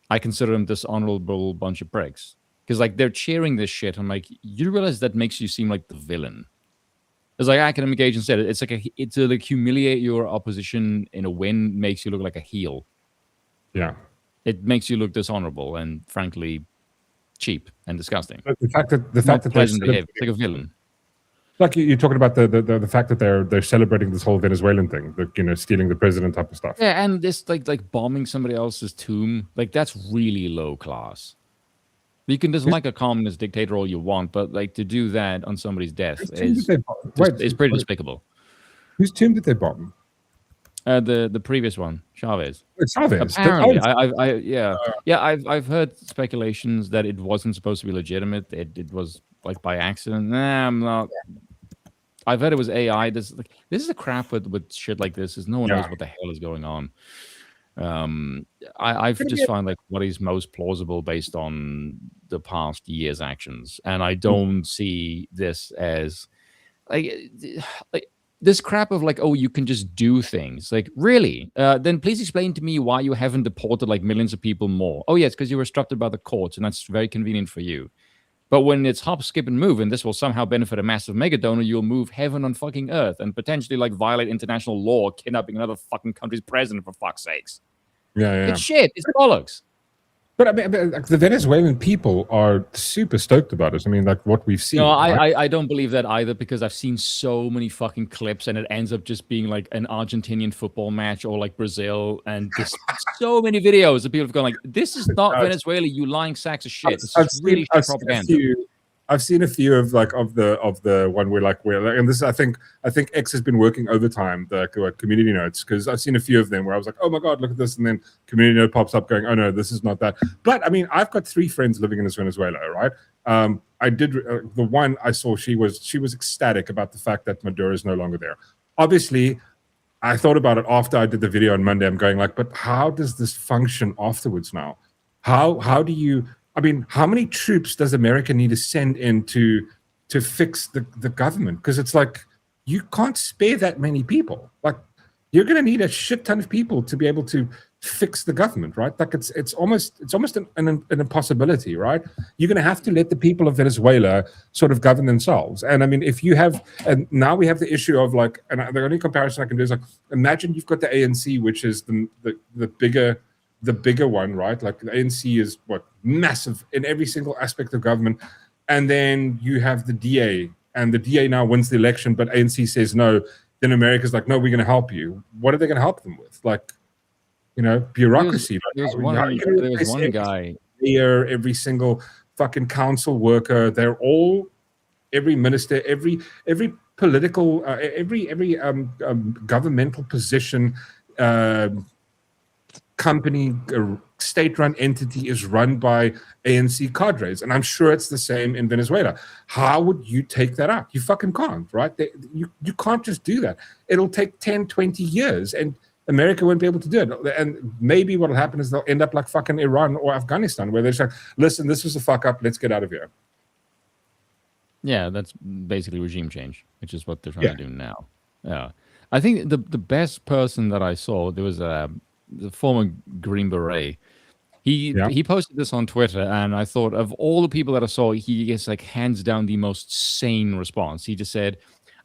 I consider them dishonorable bunch of pricks. Because like they're cheering this shit. I'm like, you realize that makes you seem like the villain. It's like academic agent said, it's to like humiliate your opposition in a win makes you look like a heel. Yeah, it makes you look dishonorable and frankly cheap and disgusting. But the fact that they're it's like a villain. Like you're talking about the fact that they're celebrating this whole Venezuelan thing, stealing the president type of stuff. Yeah, and this like bombing somebody else's tomb, like that's really low class. You can dislike a communist dictator all you want, but like to do that on somebody's death is pretty despicable. Whose tomb did they bomb? The previous one, Chavez. Chavez. Apparently, I've heard speculations that it wasn't supposed to be legitimate. It was like by accident. Nah, I'm not. I've heard it was AI. This is the crap with shit like this. Is no one knows what the hell is going on. I've just found like what is most plausible based on the past year's actions, and I don't see this as like this crap of like, oh, you can just do things. Like, really? Then please explain to me why you haven't deported like millions of people more. Oh, yes, because you were instructed by the courts, and that's very convenient for you. But when it's hop, skip, and move, and this will somehow benefit a massive mega donor, you'll move heaven on fucking earth and potentially like violate international law, kidnapping another fucking country's president for fuck's sakes. Yeah. It's shit. It's bollocks. But I mean, like, the Venezuelan people are super stoked about it. I mean, like what we've seen. No, I don't believe that either, because I've seen so many fucking clips, and it ends up just being like an Argentinian football match or like Brazil, and just so many videos of people have gone like, "This is not Venezuela, you lying sacks of shit. This is really shit propaganda." I've seen a few of the one where and this I think X has been working overtime, the community notes, because I've seen a few of them where I was like, oh my god, look at this, and then community note pops up going, oh no, this is not that. But I mean, I've got 3 friends living in Venezuela, right? I did the one I saw, she was ecstatic about the fact that Maduro is no longer there. Obviously, I thought about it after I did the video on Monday. I'm going like, but how does this function afterwards now? How do you? I mean, how many troops does America need to send in to fix the government? Because it's like you can't spare that many people. Like you're going to need a shit ton of people to be able to fix the government, right? Like it's almost an impossibility, right? You're going to have to let the people of Venezuela sort of govern themselves. And I mean, if you have, and now we have the issue of like, and the only comparison I can do is like, imagine you've got the ANC, which is the bigger one, right? Like the ANC is what, massive in every single aspect of government. And then you have the DA, and the DA now wins the election, but ANC says no. Then America's like, no, we're going to help you. What are they going to help them with? Like, you know, bureaucracy. There's one guy. Mayor, every single fucking council worker, they're all, every minister, every political, every governmental position, company, state-run entity is run by ANC cadres, and I'm sure it's the same in Venezuela. How would you take that out? You fucking can't, right? You can't just do that. It'll take 10, 20 years, and America won't be able to do it. And maybe what'll happen is they'll end up like fucking Iran or Afghanistan, where they're just like, listen, this was a fuck up, let's get out of here. Yeah, that's basically regime change, which is what they're trying to do now. Yeah, I think the best person that I saw, there was the former Green Beret. He posted this on Twitter, and I thought of all the people that I saw, he gets like hands down the most sane response. He just said,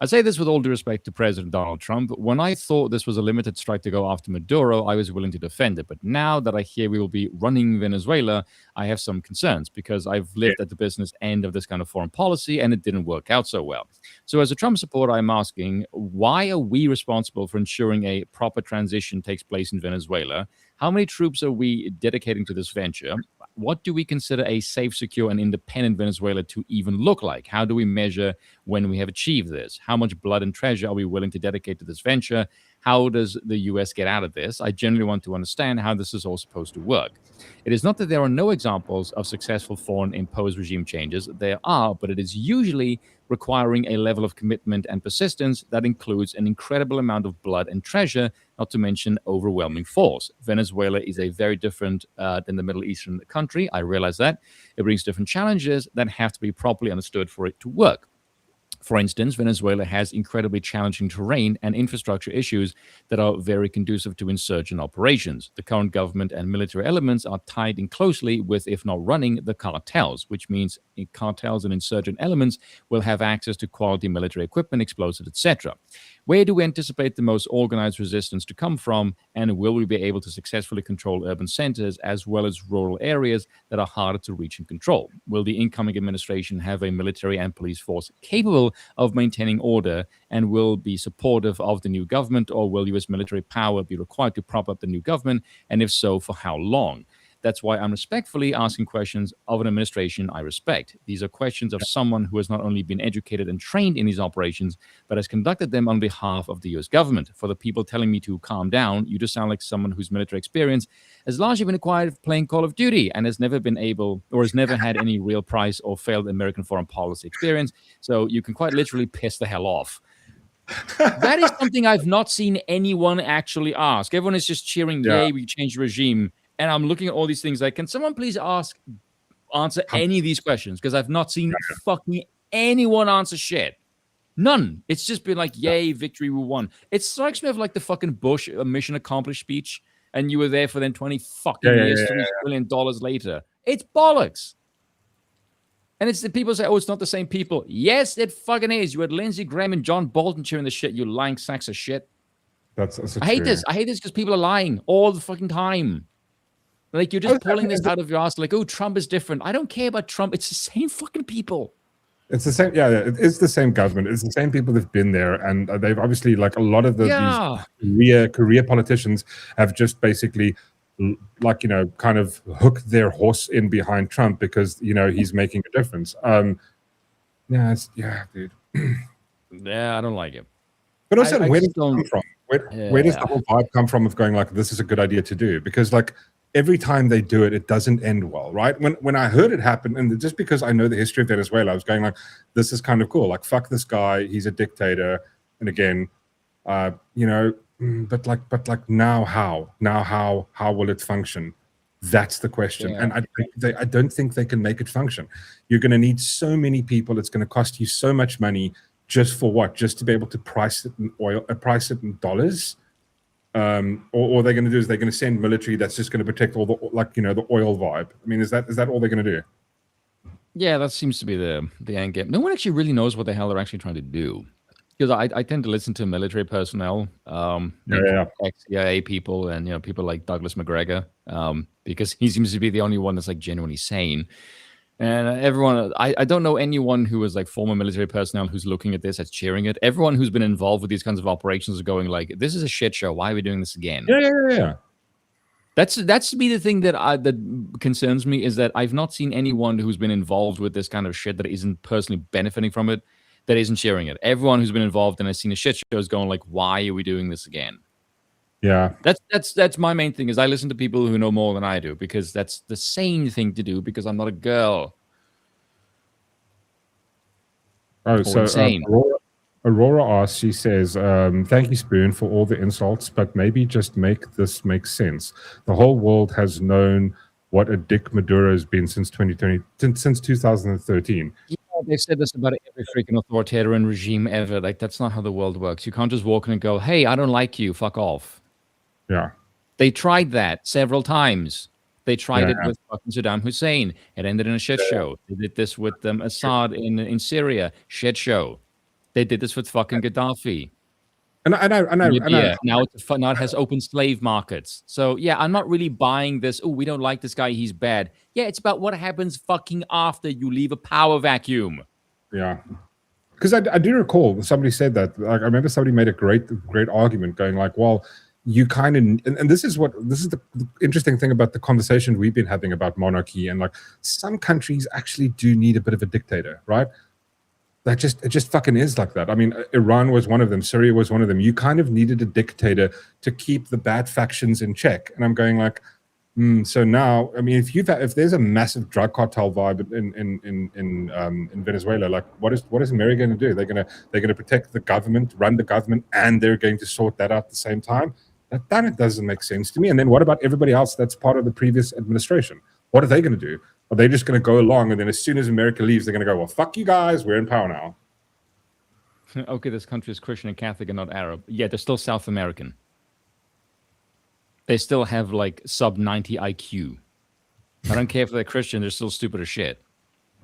I say this with all due respect to President Donald Trump. When I thought this was a limited strike to go after Maduro, I was willing to defend it. But now that I hear we will be running Venezuela, I have some concerns because I've lived at the business end of this kind of foreign policy, and it didn't work out so well. So as a Trump supporter, I'm asking, why are we responsible for ensuring a proper transition takes place in Venezuela? How many troops are we dedicating to this venture? What do we consider a safe, secure, and independent Venezuela to even look like? How do we measure when we have achieved this? How much blood and treasure are we willing to dedicate to this venture? How does the U.S. get out of this? I generally want to understand how this is all supposed to work. It is not that there are no examples of successful foreign imposed regime changes. There are, but it is usually requiring a level of commitment and persistence that includes an incredible amount of blood and treasure, not to mention overwhelming force. Venezuela is a very different than the Middle Eastern country. I realize that. It brings different challenges that have to be properly understood for it to work. For instance, Venezuela has incredibly challenging terrain and infrastructure issues that are very conducive to insurgent operations. The current government and military elements are tied in closely with, if not running, the cartels, which means cartels and insurgent elements will have access to quality military equipment, explosives, etc. Where do we anticipate the most organized resistance to come from, and will we be able to successfully control urban centers as well as rural areas that are harder to reach and control? Will the incoming administration have a military and police force capable of maintaining order and will be supportive of the new government, or will U.S. military power be required to prop up the new government, and if so, for how long? That's why I'm respectfully asking questions of an administration I respect. These are questions of someone who has not only been educated and trained in these operations, but has conducted them on behalf of the U.S. government. For the people telling me to calm down, you just sound like someone whose military experience has largely been acquired playing Call of Duty and has never been able, or has never had any real price or failed American foreign policy experience. So you can quite literally piss the hell off. That is something I've not seen anyone actually ask. Everyone is just cheering, yay, we changed regime. And I'm looking at all these things like, can someone please answer any of these questions? Because I've not seen fucking anyone answer shit. None. It's just been like, yay, victory, we won. It strikes me of like the fucking Bush mission accomplished speech, and you were there for then 20 fucking years, $3 billion later. It's bollocks. And it's the people say, oh, it's not the same people. Yes, it fucking is. You had Lindsey Graham and John Bolton cheering the shit, you lying sacks of shit. I hate this. I hate this because people are lying all the fucking time. Like, you're just pulling this out of your ass, like, oh, Trump is different. I don't care about Trump. It's the same fucking people. It's the same. Yeah, it's the same government. It's the same people that've been there. And they've obviously, like, a lot of these career politicians have just basically, like, you know, kind of hooked their horse in behind Trump because, you know, he's making a difference. Yeah, dude. Yeah, I don't like it. But also, I where does just it come don't. from? Where does the whole vibe come from of going like, this is a good idea to do? Because like every time they do it, it doesn't end well, right? When I heard it happen, and just because I know the history of Venezuela, I was going like, this is kind of cool. Like, fuck this guy, he's a dictator. And again, but like now how will it function? That's the question. Yeah. And I don't think they can make it function. You're going to need so many people. It's going to cost you so much money just for what? Just to be able to price it in oil, price it in dollars. Or they're going to do is they're going to send military that's just going to protect all the the oil vibe. I mean, is that all they're going to do? Yeah, that seems to be the end game. No one actually really knows what the hell they're actually trying to do. Because I tend to listen to military personnel, ex-CIA people, and people like Douglas McGregor, because he seems to be the only one that's like genuinely sane. And everyone, I don't know anyone who is like former military personnel who's looking at this, that's cheering it. Everyone who's been involved with these kinds of operations is going like, "This is a shit show. Why are we doing this again?" Yeah. That's to be the thing that concerns me, is that I've not seen anyone who's been involved with this kind of shit that isn't personally benefiting from it, that isn't sharing it. Everyone who's been involved and has seen a shit show is going like, why are we doing this again? Yeah. That's my main thing, is I listen to people who know more than I do, because that's the sane thing to do, because I'm not a girl. Oh, so insane. Aurora asks, she says, thank you, Spoon, for all the insults, but maybe just make this make sense. The whole world has known what a dick Maduro has been since 2013. Yeah, they've said this about every freaking authoritarian regime ever. Like, that's not how the world works. You can't just walk in and go, hey, I don't like you, fuck off. Yeah. They tried that several times. They tried it with fucking Saddam Hussein. It ended in a shit show. They did this with Assad in Syria. Shit show. They did this with fucking Gaddafi. And I know. Now it has open slave markets. So yeah, I'm not really buying this. Oh, we don't like this guy, he's bad. Yeah, it's about what happens fucking after you leave a power vacuum. Yeah. Because I do recall somebody said that. Like, I remember somebody made a great argument going like, well, you kind of, and this is the interesting thing about the conversation we've been having about monarchy, and like some countries actually do need a bit of a dictator, right? It just fucking is like that. I mean, Iran was one of them. Syria was one of them. You kind of needed a dictator to keep the bad factions in check. And I'm going like, so now, I mean, if there's a massive drug cartel vibe in Venezuela, like what is America going to do? They're going to protect the government, run the government, and they're going to sort that out at the same time. That doesn't make sense to me. And then what about everybody else that's part of the previous administration? What are they going to do? Are they just going to go along, and then as soon as America leaves, they're going to go, well, fuck you guys, we're in power now? Okay, this country is Christian and Catholic and not Arab. Yeah, they're still South American. They still have like sub 90 IQ. I don't care if they're Christian, they're still stupid as shit.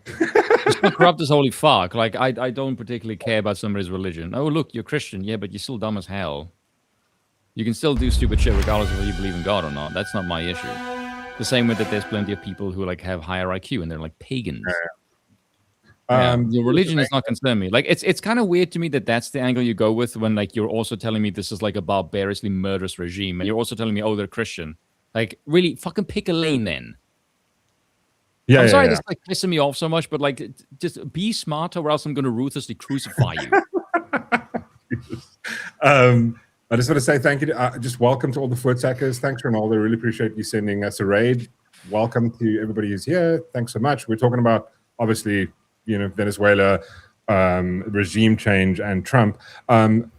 They're still corrupt as holy fuck. Like, I don't particularly care about somebody's religion. Oh, look, you're Christian. Yeah, but you're still dumb as hell. You can still do stupid shit regardless of whether you believe in God or not. That's not my issue. The same way that there's plenty of people who like have higher IQ and they're like pagans. Your religion does not concern me. Like, it's kind of weird to me that that's the angle you go with when like you're also telling me this is like a barbarously murderous regime, and you're also telling me, oh, they're Christian. Like, really, fucking pick a lane then. Yeah, I'm sorry, this is like pissing me off so much, but like, just be smarter, or else I'm going to ruthlessly crucify you. I just want to say thank you. Just welcome to all the Voortsackers. Thanks, Ronaldo. Really appreciate you sending us a raid. Welcome to everybody who's here. Thanks so much. We're talking about, obviously, Venezuela, regime change, and Trump.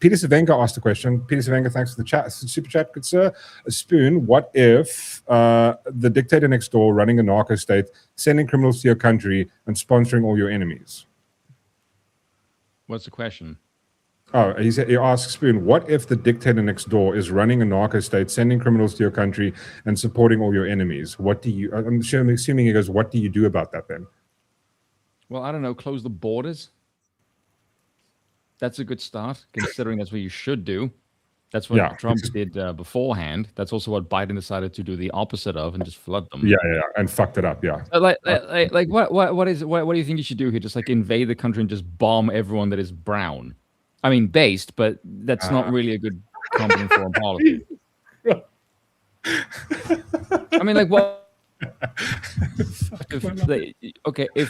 Peter Savenga asked a question. Peter Savenga, thanks for the super chat, good sir. Spoon, what if the dictator next door running a narco state, sending criminals to your country and sponsoring all your enemies? What's the question? Oh, he asks Spoon, what if the dictator next door is running a narco state, sending criminals to your country, and supporting all your enemies? What do you? I'm assuming he goes, what do you do about that then? Well, I don't know. Close the borders. That's a good start, considering that's what you should do. That's what Trump did beforehand. That's also what Biden decided to do the opposite of, and just flood them. Yeah, and fucked it up. Yeah. What do you think you should do here? Just like invade the country and just bomb everyone that is brown? I mean, based, but that's not really a good competent foreign policy. I mean, like, what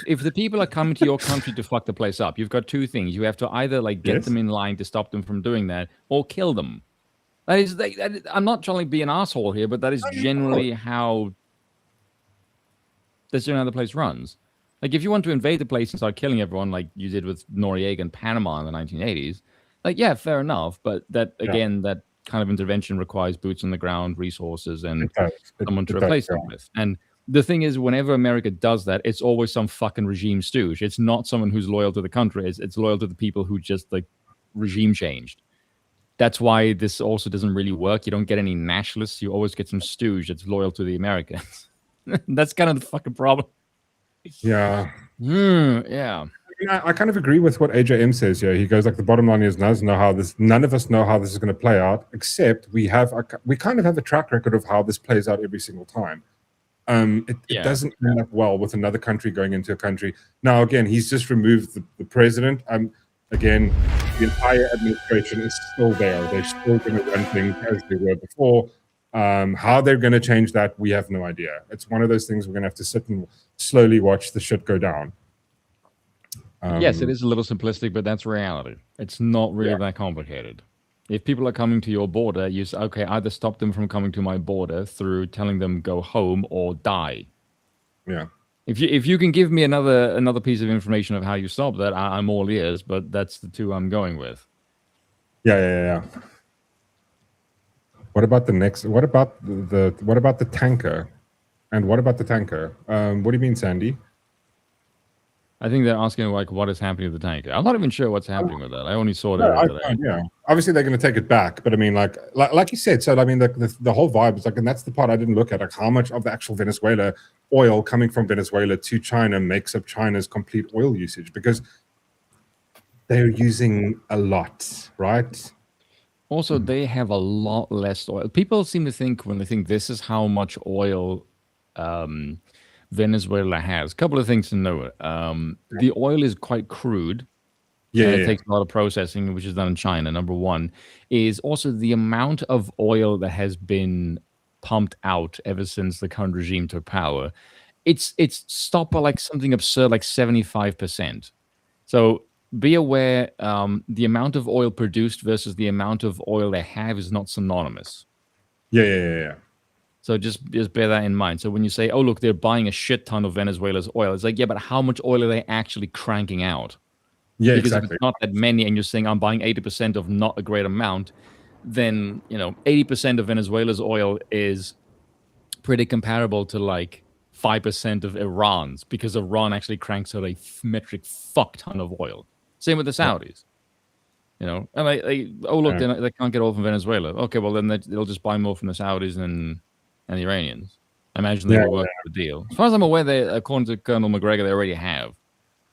if the people are coming to your country to fuck the place up, you've got two things. You have to either like get them in line to stop them from doing that, or kill them. I'm not trying to be an asshole here, but that is generally how the place runs. Like, if you want to invade the place and start killing everyone, like you did with Noriega and Panama in the 1980s, like, yeah, fair enough. But that again, that kind of intervention requires boots on the ground, resources, and someone to replace them with. And the thing is, whenever America does that, it's always some fucking regime stooge. It's not someone who's loyal to the country. It's loyal to the people who just like regime changed. That's why this also doesn't really work. You don't get any nationalists. You always get some stooge that's loyal to the Americans. That's kind of the fucking problem. Yeah. Yeah. I kind of agree with what AJM says here. He goes like, the bottom line is none of us know how this is going to play out, except we kind of have a track record of how this plays out every single time. It doesn't end up well with another country going into a country. Now, again, he's just removed the president. Again, the entire administration is still there. They're still going to run things as they were before. How they're going to change that, we have no idea. It's one of those things we're going to have to sit and slowly watch the shit go down. Yes, it is a little simplistic, but that's reality. It's not really that complicated. If people are coming to your border, you say, okay, either stop them from coming to my border through telling them go home or die. Yeah. If you can give me another piece of information of how you stop that, I'm all ears. But that's the two I'm going with. Yeah. What about the next? What about the tanker? And what about the tanker? What do you mean, Sandy? I think they're asking like what is happening with the tanker. I'm not even sure what's happening with that. I only saw it today. Yeah, obviously they're going to take it back, but I mean, like you said. So I mean, the whole vibe is like, and that's the part I didn't look at. Like, how much of the actual Venezuela oil coming from Venezuela to China makes up China's complete oil usage, because they're using a lot, right? Also, they have a lot less oil. People seem to think when they think this is how much oil Venezuela has. A couple of things to know. The oil is quite crude. It takes a lot of processing, which is done in China. Number one is also the amount of oil that has been pumped out ever since the current regime took power. It's stopped by like something absurd, like 75%. So be aware, the amount of oil produced versus the amount of oil they have is not synonymous. Yeah. So just bear that in mind. So when you say, oh, look, they're buying a shit ton of Venezuela's oil, it's like, yeah, but how much oil are they actually cranking out? Yeah, because exactly. If it's not that many and you're saying I'm buying 80% of not a great amount, then, 80% of Venezuela's oil is pretty comparable to like 5% of Iran's, because Iran actually cranks out a metric fuck ton of oil. Same with the Saudis. And they can't get oil from Venezuela. Okay, well, then they'll just buy more from the Saudis and the Iranians. I imagine they will work the deal. As far as I'm aware, according to Colonel McGregor, they already have.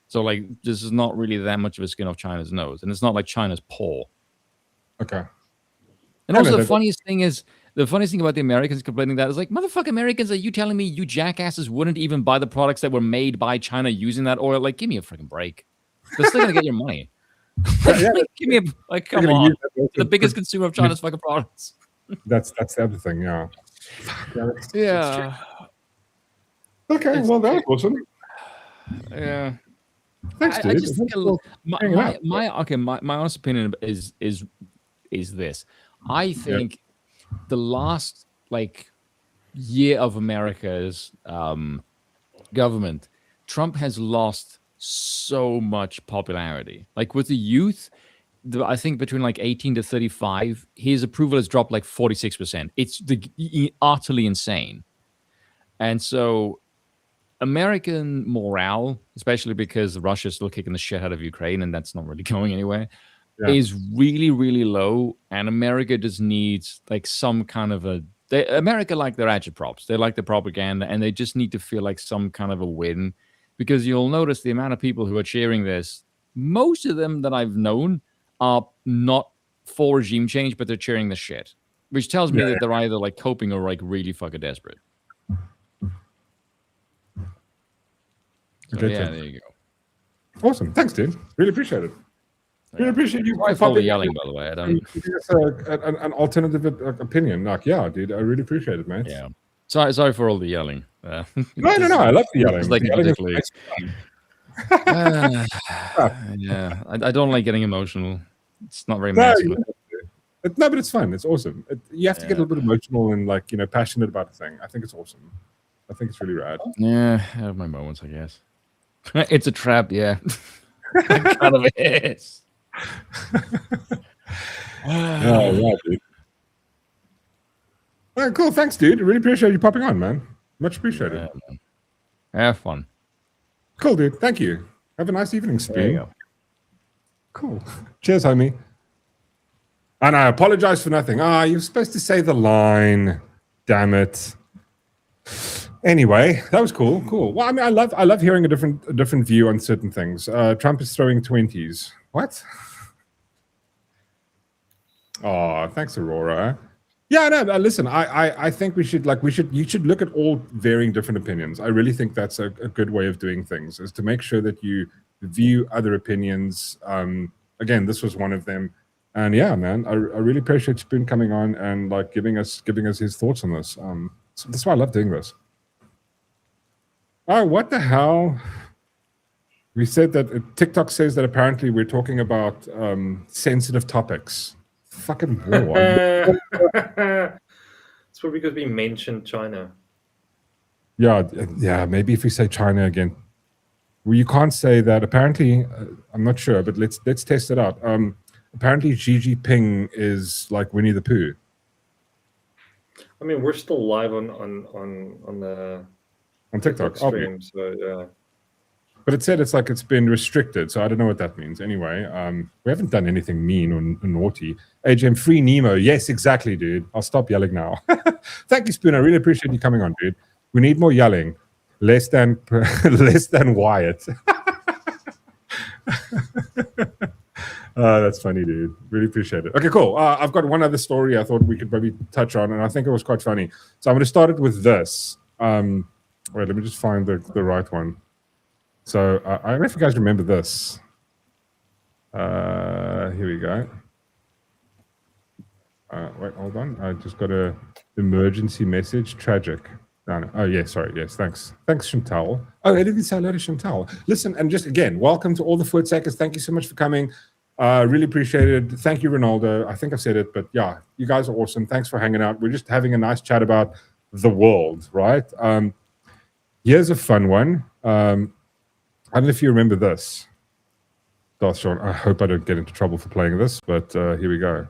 So, like, this is not really that much of a skin off China's nose. And it's not like China's poor. Okay. And also, the funniest thing about the Americans complaining that is like, motherfucker, Americans, are you telling me you jackasses wouldn't even buy the products that were made by China using that oil? Like, give me a freaking break. They're still going to get your money. Give me come on. The biggest consumer of China's fucking products. That's the other thing, yeah. Yeah. Okay, well, that's awesome. Yeah. Thanks, dude. My honest opinion is this. I think the last year of America's government, Trump has lost so much popularity. Like with the youth, I think between 18 to 35, his approval has dropped 46%. It's utterly insane. And so American morale, especially because Russia's still kicking the shit out of Ukraine and that's not really going anywhere, is really, really low. And America just needs some kind of America like their agitprops. They like the propaganda and they just need to feel like some kind of a win, because you'll notice the amount of people who are cheering this, most of them that I've known are not for regime change, but they're cheering the shit, which tells me that they're either coping or really fucking desperate. So, there you go. Awesome. Thanks, dude. Really appreciate it. Really appreciate you. I follow yelling, by the way. An alternative opinion. Dude, I really appreciate it, mate. Yeah. Sorry for all the yelling. No. I love the yelling. It's like The yelling is particularly. nice fun. Yeah, I don't like getting emotional. It's not very No, masculine. no, but it's fun. It's awesome. You have to get a little bit emotional and like passionate about a thing. I think it's awesome. I think it's really rad. Yeah, I have my moments, I guess. It's a trap, yeah. It kind of is. Oh, yeah, dude. All right, cool. Thanks, dude. Really appreciate you popping on, man. Much appreciated. Yeah, man. Have fun. Cool, dude. Thank you. Have a nice evening, There you Spoon. go. Cool. Cheers, homie. And I apologize for nothing. You're supposed to say the line. Damn it. Anyway, that was cool. Cool. Well, I mean, I love hearing a different view on certain things. Trump is throwing 20s. What? Oh, thanks, Aurora. Yeah, no. Listen, I think you should look at all varying different opinions. I really think that's a good way of doing things, is to make sure that you view other opinions. Again, this was one of them. And yeah, man, I really appreciate Spoon coming on and like giving us his thoughts on this. So that's why I love doing this. Oh, what the hell? We said that TikTok says that apparently we're talking about sensitive topics. Fucking war. It's probably because we mentioned China. Yeah. Maybe if we say China again, well, you can't say that. Apparently, I'm not sure, but let's test it out. Apparently, Xi Jinping is like Winnie the Pooh. I mean, we're still live on the TikTok, stream, so yeah. But it said it's been restricted, so I don't know what that means. Anyway, we haven't done anything mean or naughty. AGM, free Nemo. Yes, exactly, dude. I'll stop yelling now. Thank you, Spoon. I really appreciate you coming on, dude. We need more yelling. Less than Wyatt. That's funny, dude. Really appreciate it. Okay, cool. I've got one other story I thought we could maybe touch on, and I think it was quite funny. So I'm going to start it with this. Wait, let me just find the right one. So I don't know if you guys remember this. Here we go. Wait, hold on. I just got a emergency message. Tragic. No. Oh, yeah, sorry. Yes, thanks. Thanks, Chantal. Oh, I didn't say hello to Chantal. Listen, and just again, welcome to all the Voortsekkers. Thank you so much for coming. Really appreciate it. Thank you, Ronaldo. I think I've said it, but yeah, you guys are awesome. Thanks for hanging out. We're just having a nice chat about the world, right? Here's a fun one. I don't know if you remember this. Darth Sean, I hope I don't get into trouble for playing this, but here we go.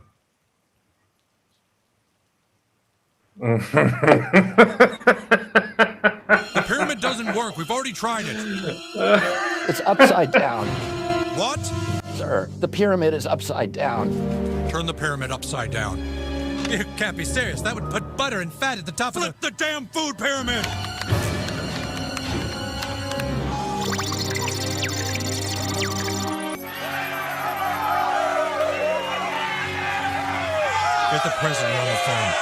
The pyramid doesn't work. We've already tried it. It's upside down. What? Sir, the pyramid is upside down. Turn the pyramid upside down. You can't be serious. That would put butter and fat at the top. Flip the damn food pyramid! Get the president on the phone.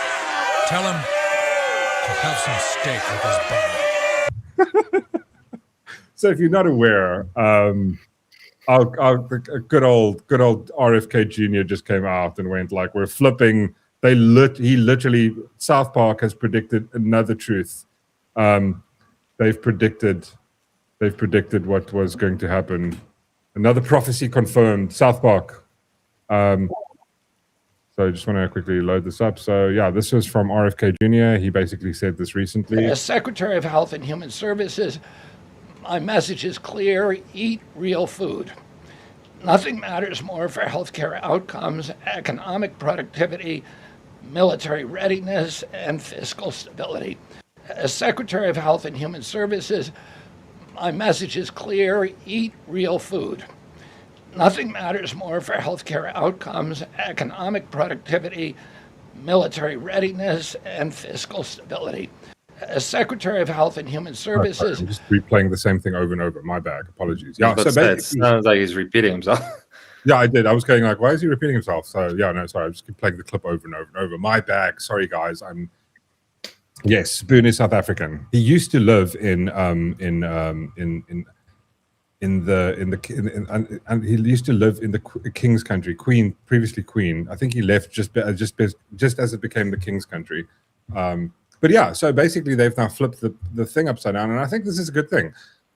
Tell him to have some steak with his butter. So if you're not aware, our good old RFK Jr. just came out and went like, we're flipping. He literally, South Park has predicted another truth. They've predicted what was going to happen. Another prophecy confirmed. South Park. So I just want to quickly load this up. So yeah, this was from RFK Jr. He basically said this recently. As Secretary of Health and Human Services, my message is clear: eat real food. Nothing matters more for healthcare outcomes, economic productivity, military readiness, and fiscal stability. As Secretary of Health and Human Services, my message is clear: eat real food. Nothing matters more for healthcare outcomes, economic productivity, military readiness, and fiscal stability. As Secretary of Health and Human Services... I'm just replaying the same thing over and over. My bad. Apologies. Yeah, so it sounds like he's repeating himself. Yeah, I did. I was going like, why is he repeating himself? So yeah, no, sorry. I just keep playing the clip over and over and over. My bad. Sorry, guys. Yes, Spoon is South African. He used to live and he used to live in the King's country, previously Queen. I think he left just as it became the King's country. But yeah, so basically they've now flipped the thing upside down, and I think this is a good thing.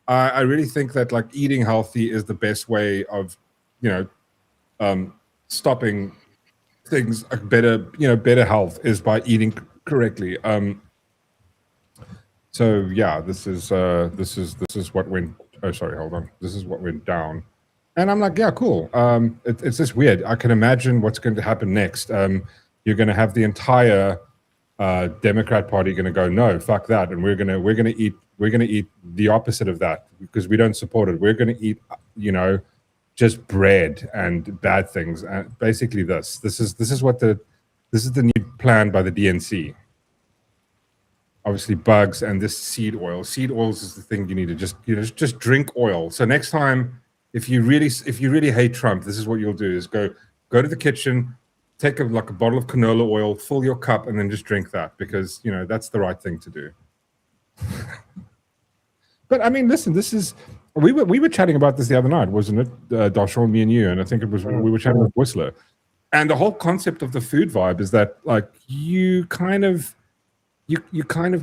I really think that like eating healthy is the best way of, stopping things. Better health is by eating correctly. So yeah, this is what went. Oh, sorry, hold on. This is what went down, and I'm like, yeah, cool. It's just weird. I can imagine what's going to happen next. You're going to have the entire Democrat Party going to go, no, fuck that, and we're gonna eat the opposite of that because we don't support it. We're going to eat, just bread and bad things. And basically, this is the new plan by the DNC. Obviously, bugs and this seed oil. Seed oils is the thing you need to just drink oil. So next time, if you really hate Trump, this is what you'll do: is go to the kitchen, take a bottle of canola oil, fill your cup, and then just drink that because that's the right thing to do. But I mean, listen, this is we were chatting about this the other night, wasn't it, Darshan, me and you, and I think it was we were chatting with Whistler, and the whole concept of the food vibe is that like you kind of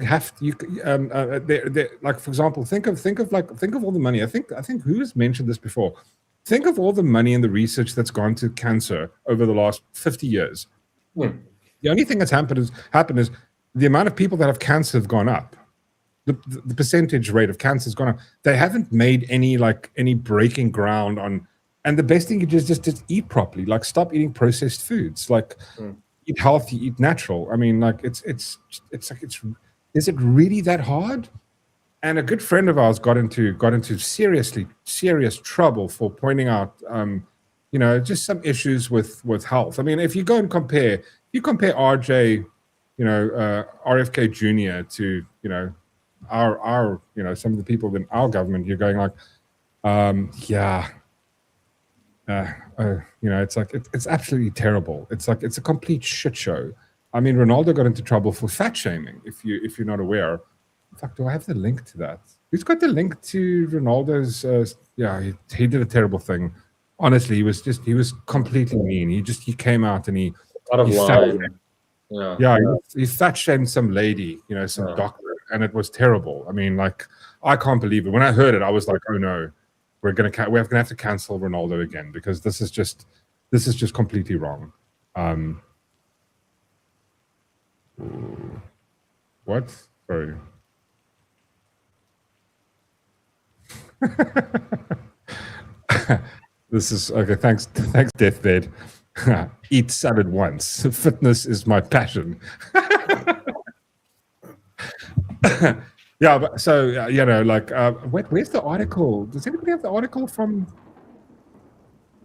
have to, like for example, think of all the money. I think who has mentioned this before? Think of all the money and the research that's gone to cancer over the last 50 years. The only thing that's happened is the amount of people that have cancer have gone up. The percentage rate of cancer has gone up. They haven't made any breaking ground on. And the best thing you do is just eat properly. Like stop eating processed foods. Like eat healthy, eat natural. I mean, like it's is it really that hard? And a good friend of ours got into serious trouble for pointing out, just some issues with health. I mean, if you go and compare RJ, RFK Jr. to, our some of the people in our government, you're going like, it's like it's absolutely terrible. It's like it's a complete shit show. I mean, Ronaldo got into trouble for fat shaming. If you're not aware. In fact, do I have the link to that? Who's got the link to Ronaldo's? He did a terrible thing. Honestly, he was completely mean. He came out and he fat shamed some lady, some doctor, and it was terrible. I mean, like I can't believe it. When I heard it, I was like, oh no, we're gonna have to cancel Ronaldo again because this is just completely wrong. What? Sorry. This is okay. Thanks, Deathbed. Eat salad once. Fitness is my passion. Yeah, but so where's the article? Does anybody have the article from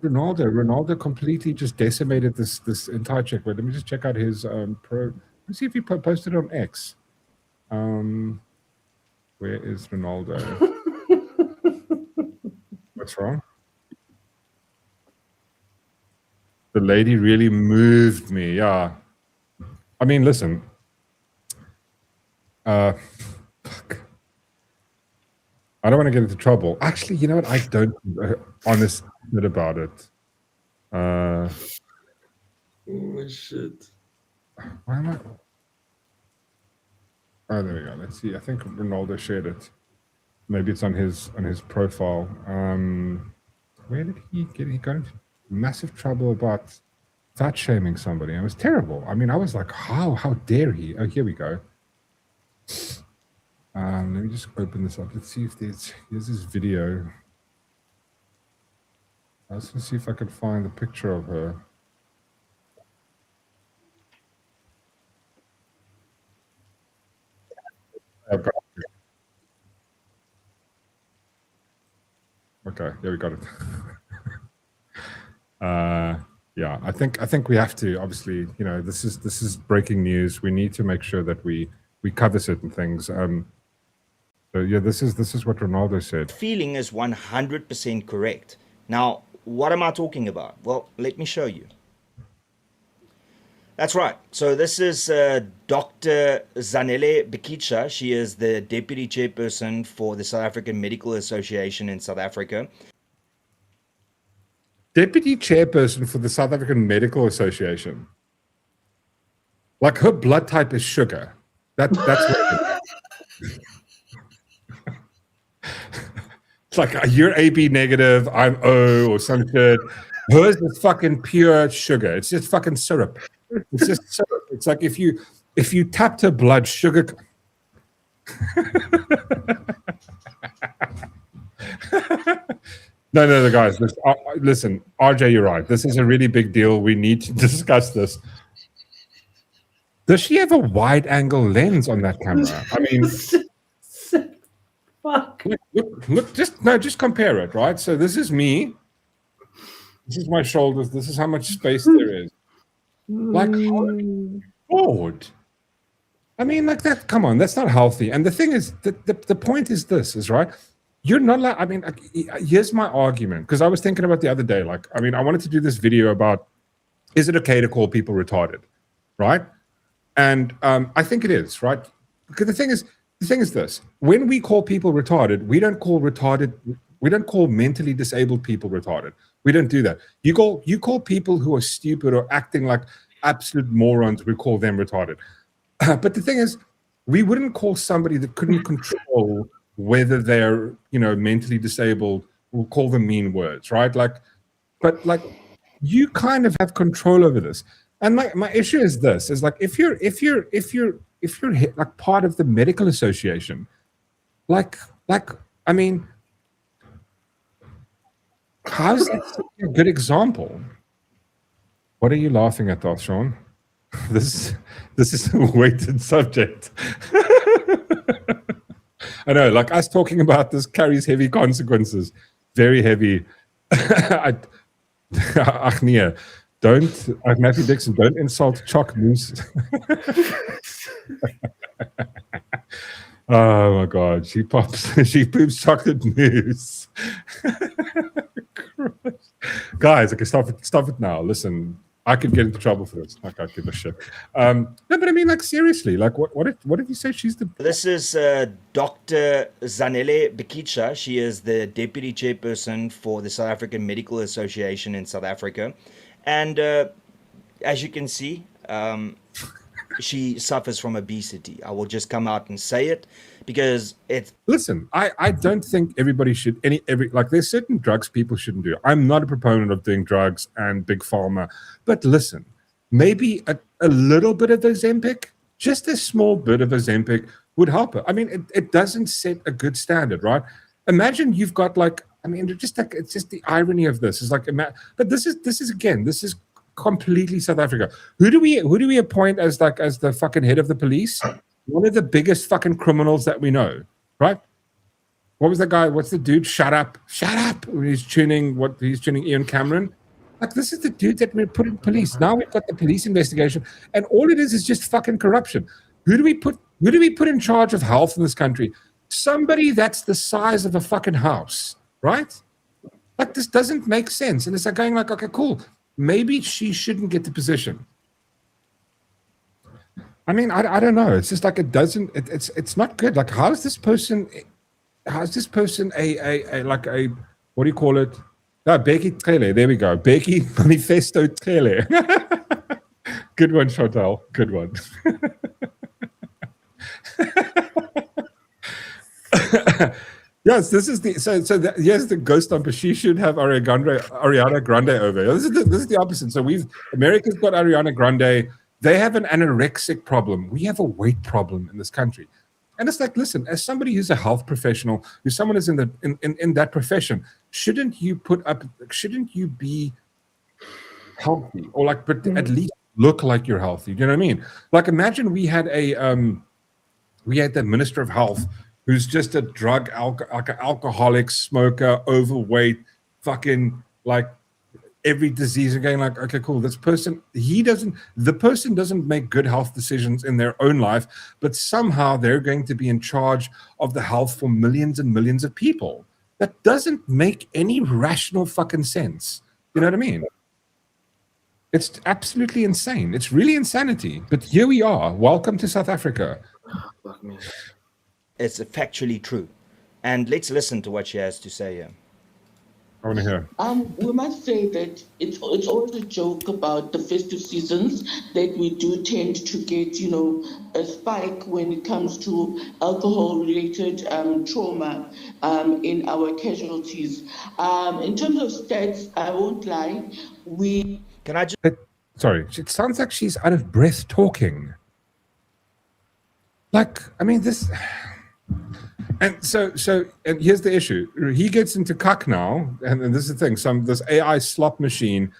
Ronaldo? Ronaldo completely just decimated this entire check. But let me just check out his pro. Let's see if he posted it on X. Where is Ronaldo? What's wrong? The lady really moved me. Yeah. I mean, listen. Fuck. I don't want to get into trouble. Actually, you know what? I don't honest about it. Oh shit. Why am I? Oh, there we go. Let's see. I think Ronaldo shared it. Maybe it's on his profile. Where did he get? He got into massive trouble about fat shaming somebody. It was terrible. I mean, I was like, how dare he? Oh, here we go. Let me just open this up. Let's see if here's this video. I was going to see if I could find the picture of her. I've got it. Okay, yeah, we got it. Yeah, I think we have to, obviously, this is breaking news. We need to make sure that we cover certain things. So yeah, this is what Ronaldo said. Feeling is 100% correct. Now, what am I talking about? Well, let me show you. That's right. So this is Dr. Zanele Bikicha. She is the deputy chairperson for the South African Medical Association in South Africa. Deputy chairperson for the South African Medical Association. Like her blood type is sugar. That's what it's like you're AB negative, I'm O or some shit. Hers is fucking pure sugar. It's just fucking syrup. It's just syrup. It's like if you tapped her blood, sugar. No, guys. Listen, RJ, you're right. This is a really big deal. We need to discuss this. Does she have a wide-angle lens on that camera? I mean, Fuck. look, just compare it, right? So this is me. This is my shoulders. This is how much space there is. Like, forward. I mean, like that. Come on, that's not healthy. And the thing is, the point is this, is right. You're not allowed. I mean, here's my argument, because I was thinking about the other day. Like, I mean, I wanted to do this video about, is it okay to call people retarded, right? And I think it is, right? Because the thing is this: when we call people retarded, we don't call mentally disabled people retarded. We don't do that. You call people who are stupid or acting like absolute morons, we call them retarded. But the thing is, we wouldn't call somebody that couldn't control whether they're, mentally disabled, we'll call them mean words, right? But you kind of have control over this. And my issue is this: is like if you're like part of the medical association, like I mean, how's that a good example? What are you laughing at, though, Sean? This is a weighted subject. I know, like us talking about this carries heavy consequences, very heavy. Achnia, don't, Matthew Dixon, don't insult Choc Moose. Oh my God, she poops chocolate mousse. Guys, okay, stop it now. Listen, I could get into trouble for this. Like, I give a shit. No, but I mean, like, seriously, like, what did you say? She's the. This is Dr. Zanele Bikicha. She is the deputy chairperson for the South African Medical Association in South Africa, and as you can see, she suffers from obesity. I will just come out and say it because it's. Listen, I don't think everybody should like there's certain drugs people shouldn't do. I'm not a proponent of doing drugs and big pharma, but listen, maybe a little bit of Ozempic, just a small bit of Ozempic would help her. I mean, it doesn't set a good standard, right? Imagine you've got like, I mean, just like, it's just the irony of this is like, but this is completely South Africa. Who do we appoint as the fucking head of the police? One of the biggest fucking criminals that we know, right? What was the guy? What's the dude? Shut up! He's tuning Ian Cameron. Like, this is the dude that we put in police. Now we've got the police investigation, and all it is just fucking corruption. Who do we put in charge of health in this country? Somebody that's the size of a fucking house, right? Like, this doesn't make sense. And it's like going like, okay, cool. Maybe she shouldn't get the position. I mean, I don't know. It's just like it doesn't. It's not good. Like, how's this person a like a, what do you call it? No, Becky Trele. There we go. Becky Manifesto Trele. Good one, Chantal. Good one. Yes, this is the here's the ghost stomper. She should have Ariana Grande over. This is the opposite. So America's got Ariana Grande. They have an anorexic problem. We have a weight problem in this country. And it's like, listen, as somebody who's a health professional, who's someone who's in that profession, shouldn't you be healthy, or like, but at least look like you're healthy? You know what I mean? Like, imagine we had the Minister of Health who's just a like an alcoholic, smoker, overweight, fucking like every disease. Again, like, okay, cool. The person doesn't make good health decisions in their own life, but somehow they're going to be in charge of the health for millions and millions of people. That doesn't make any rational fucking sense. You know what I mean? It's absolutely insane. It's really insanity. But here we are. Welcome to South Africa. Fuck me. It's factually true. And let's listen to what she has to say here. I want to hear. We must say that it's always a joke about the festive seasons that we do tend to get, a spike when it comes to alcohol-related trauma in our casualties. In terms of stats, I won't lie, Can I just? Sorry, it sounds like she's out of breath talking. Like, I mean, this. And and here's the issue. He gets into cuck now, and this is the thing. This AI slop machine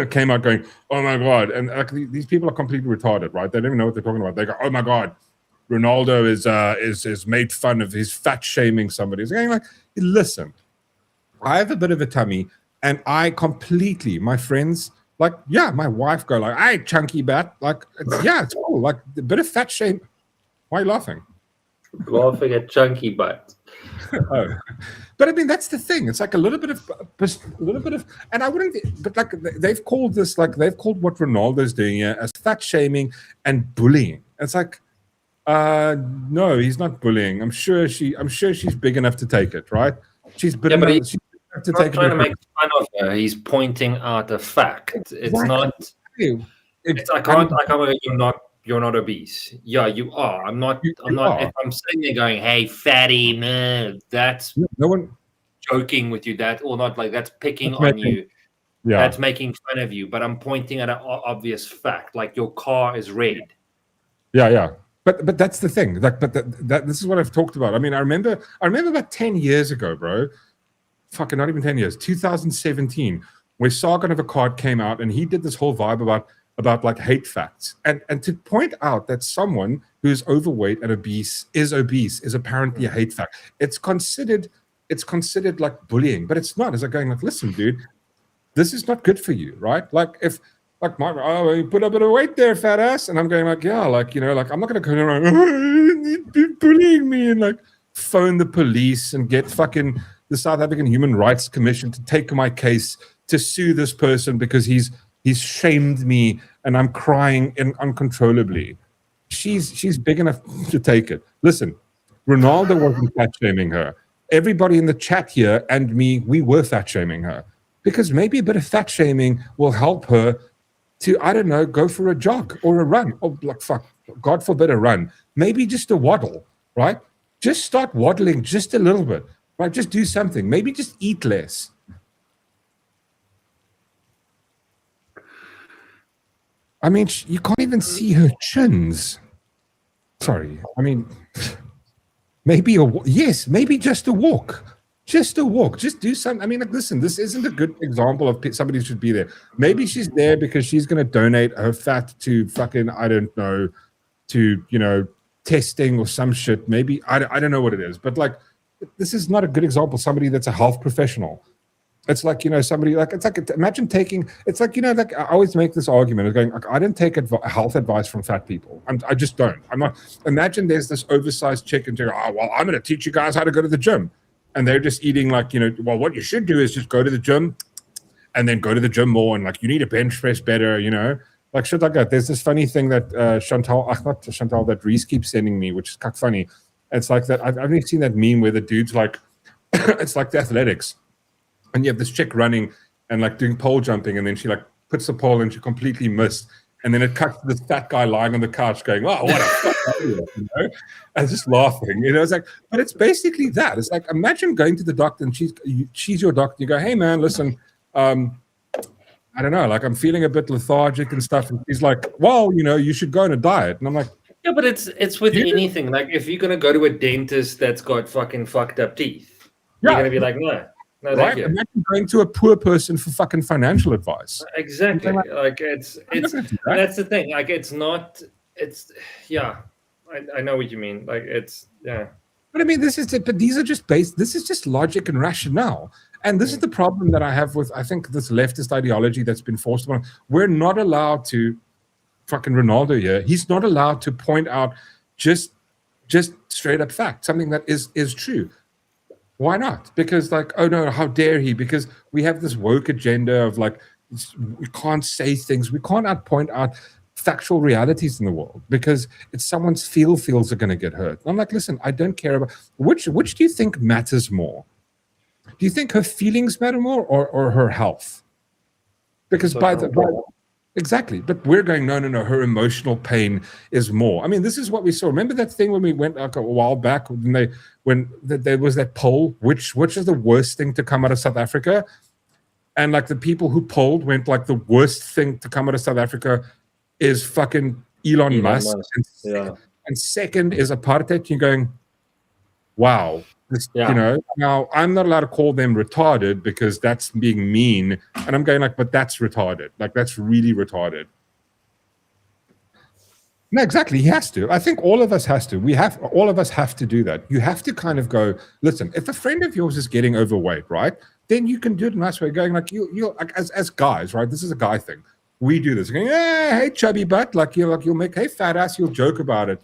came out going, "Oh my god!" And these people are completely retarded, right? They don't even know what they're talking about. They go, "Oh my god, Ronaldo is made fun of. He's fat shaming somebody." He's going like, "Listen, I have a bit of a tummy, and I completely, my friends." Like, yeah, my wife go like, "Hey, chunky bat." Like, it's cool. Like, a bit of fat shame. Why are you laughing? Laughing at chunky butt. Oh, but I mean, that's the thing. It's like a little bit of, and I wouldn't. But like, they've called what Ronaldo's doing here as fat shaming and bullying. It's like, no, he's not bullying. I'm sure she's big enough to take it, right? She's big enough to take it. Trying to make fun of her. He's pointing out a fact. It's not. I can't. You're not obese. Yeah, you are. I'm not. I'm not. If I'm sitting there going, "Hey, fatty," man, that's no one joking with you. That or not like that's picking on you. Yeah, that's making fun of you. But I'm pointing at an obvious fact, like your car is red. Yeah. But that's the thing. Like, but this is what I've talked about. I mean, I remember about 10 years ago, bro. Fucking not even 10 years. 2017, where Sargon of Akkad came out, and he did this whole vibe about like hate facts, and to point out that someone who's overweight and obese is apparently a hate fact. It's considered like bullying, but it's not. It's like going like, listen, dude, this is not good for you, right? Like if like you put a bit of weight there, fat ass, and I'm going like, yeah, like like I'm not gonna go around bullying me and like phone the police and get fucking the South African Human Rights Commission to take my case to sue this person because he's shamed me and I'm crying uncontrollably. She's big enough to take it. Listen, Ronaldo wasn't fat shaming her. Everybody in the chat here and me, we were fat shaming her because maybe a bit of fat shaming will help her to, I don't know, go for a jog or a run or like God forbid a run. Maybe just a waddle, right? Just start waddling just a little bit, right? Just do something. Maybe just eat less. I mean, you can't even see her chins. Sorry. I mean, maybe maybe just a walk. Just a walk. Just do something. I mean, like, listen, this isn't a good example of somebody who should be there. Maybe she's there because she's going to donate her fat to fucking, I don't know, to, testing or some shit. Maybe, I don't know what it is. But, like, this is not a good example. Somebody that's a health professional. It's like, somebody like, it's like, imagine taking, it's like, like I always make this argument of going, like, I don't take health advice from fat people. I just don't. I'm not, imagine there's this oversized chick and I'm going to teach you guys how to go to the gym. And they're just eating like, well, what you should do is just go to the gym and then go to the gym more. And like, you need to bench press better, like shit like that. There's this funny thing that that Reese keeps sending me, which is kind of funny. It's like that. I've only seen that meme where the dude's like, it's like the athletics. And you have this chick running and like doing pole jumping, and then she like puts the pole and she completely missed. And then it cuts to this fat guy lying on the couch going, "Oh, what a fuck idiot," and just laughing. It's like, but it's basically that. It's like, imagine going to the doctor and she's your doctor. You go, "Hey man, listen, I don't know, like I'm feeling a bit lethargic and stuff." And he's like, "Well, you should go on a diet." And I'm like, yeah, but it's with anything. Like if you're gonna go to a dentist that's got fucking fucked up teeth, you're gonna be like, no, right? Imagine going to a poor person for fucking financial advice. Exactly. Like it's that's the thing. Like I know what you mean. Like But I mean, these are just this is just logic and rationale. And this is the problem that I have with, I think, this leftist ideology that's been forced upon. We're not allowed to, fucking Ronaldo here, he's not allowed to point out just straight up fact, something that is true. Why not? Because like, oh no, how dare he? Because we have this woke agenda of like, we can't say things, we can't point out factual realities in the world because it's someone's feels are going to get hurt. I'm like, listen, I don't care about which do you think matters more? Do you think her feelings matter more or her health? Because exactly, but we're going, no, her emotional pain is more. I mean, this is what we saw. Remember that thing when we went like a while back when there was that poll, which is the worst thing to come out of South Africa? And like the people who polled went like the worst thing to come out of South Africa is fucking Elon Musk. And second is apartheid. You're going, wow. Now I'm not allowed to call them retarded because that's being mean. And I'm going like, but that's retarded. Like that's really retarded. No, exactly. He has to. I think all of us has to. All of us have to do that. You have to kind of go, listen, if a friend of yours is getting overweight, right? Then you can do it in a nice way, going like you like as guys, right? This is a guy thing. We do this. Going, hey, chubby butt, you'll make, hey, fat ass, you'll joke about it,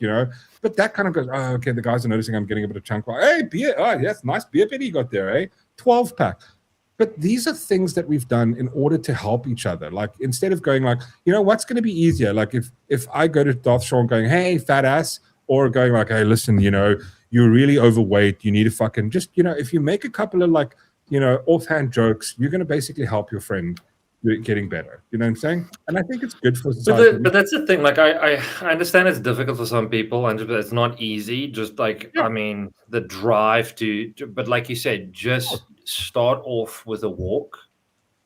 But that kind of goes, oh, okay, the guys are noticing I'm getting a bit of chunk. Hey, beer, oh, yes, nice beer pit you got there, eh? 12-pack. But these are things that we've done in order to help each other. Like, instead of going like, what's going to be easier? Like, if I go to Darth Shaw and going, hey, fat ass, or going like, hey, listen, you're really overweight. You need to fucking just, if you make a couple of like, offhand jokes, you're going to basically help your friend getting better. You know what I'm saying? And I think it's good for society. But that's the thing. Like, I understand it's difficult for some people, and it's not easy. Just like, I mean, the drive but like you said, just start off with a walk.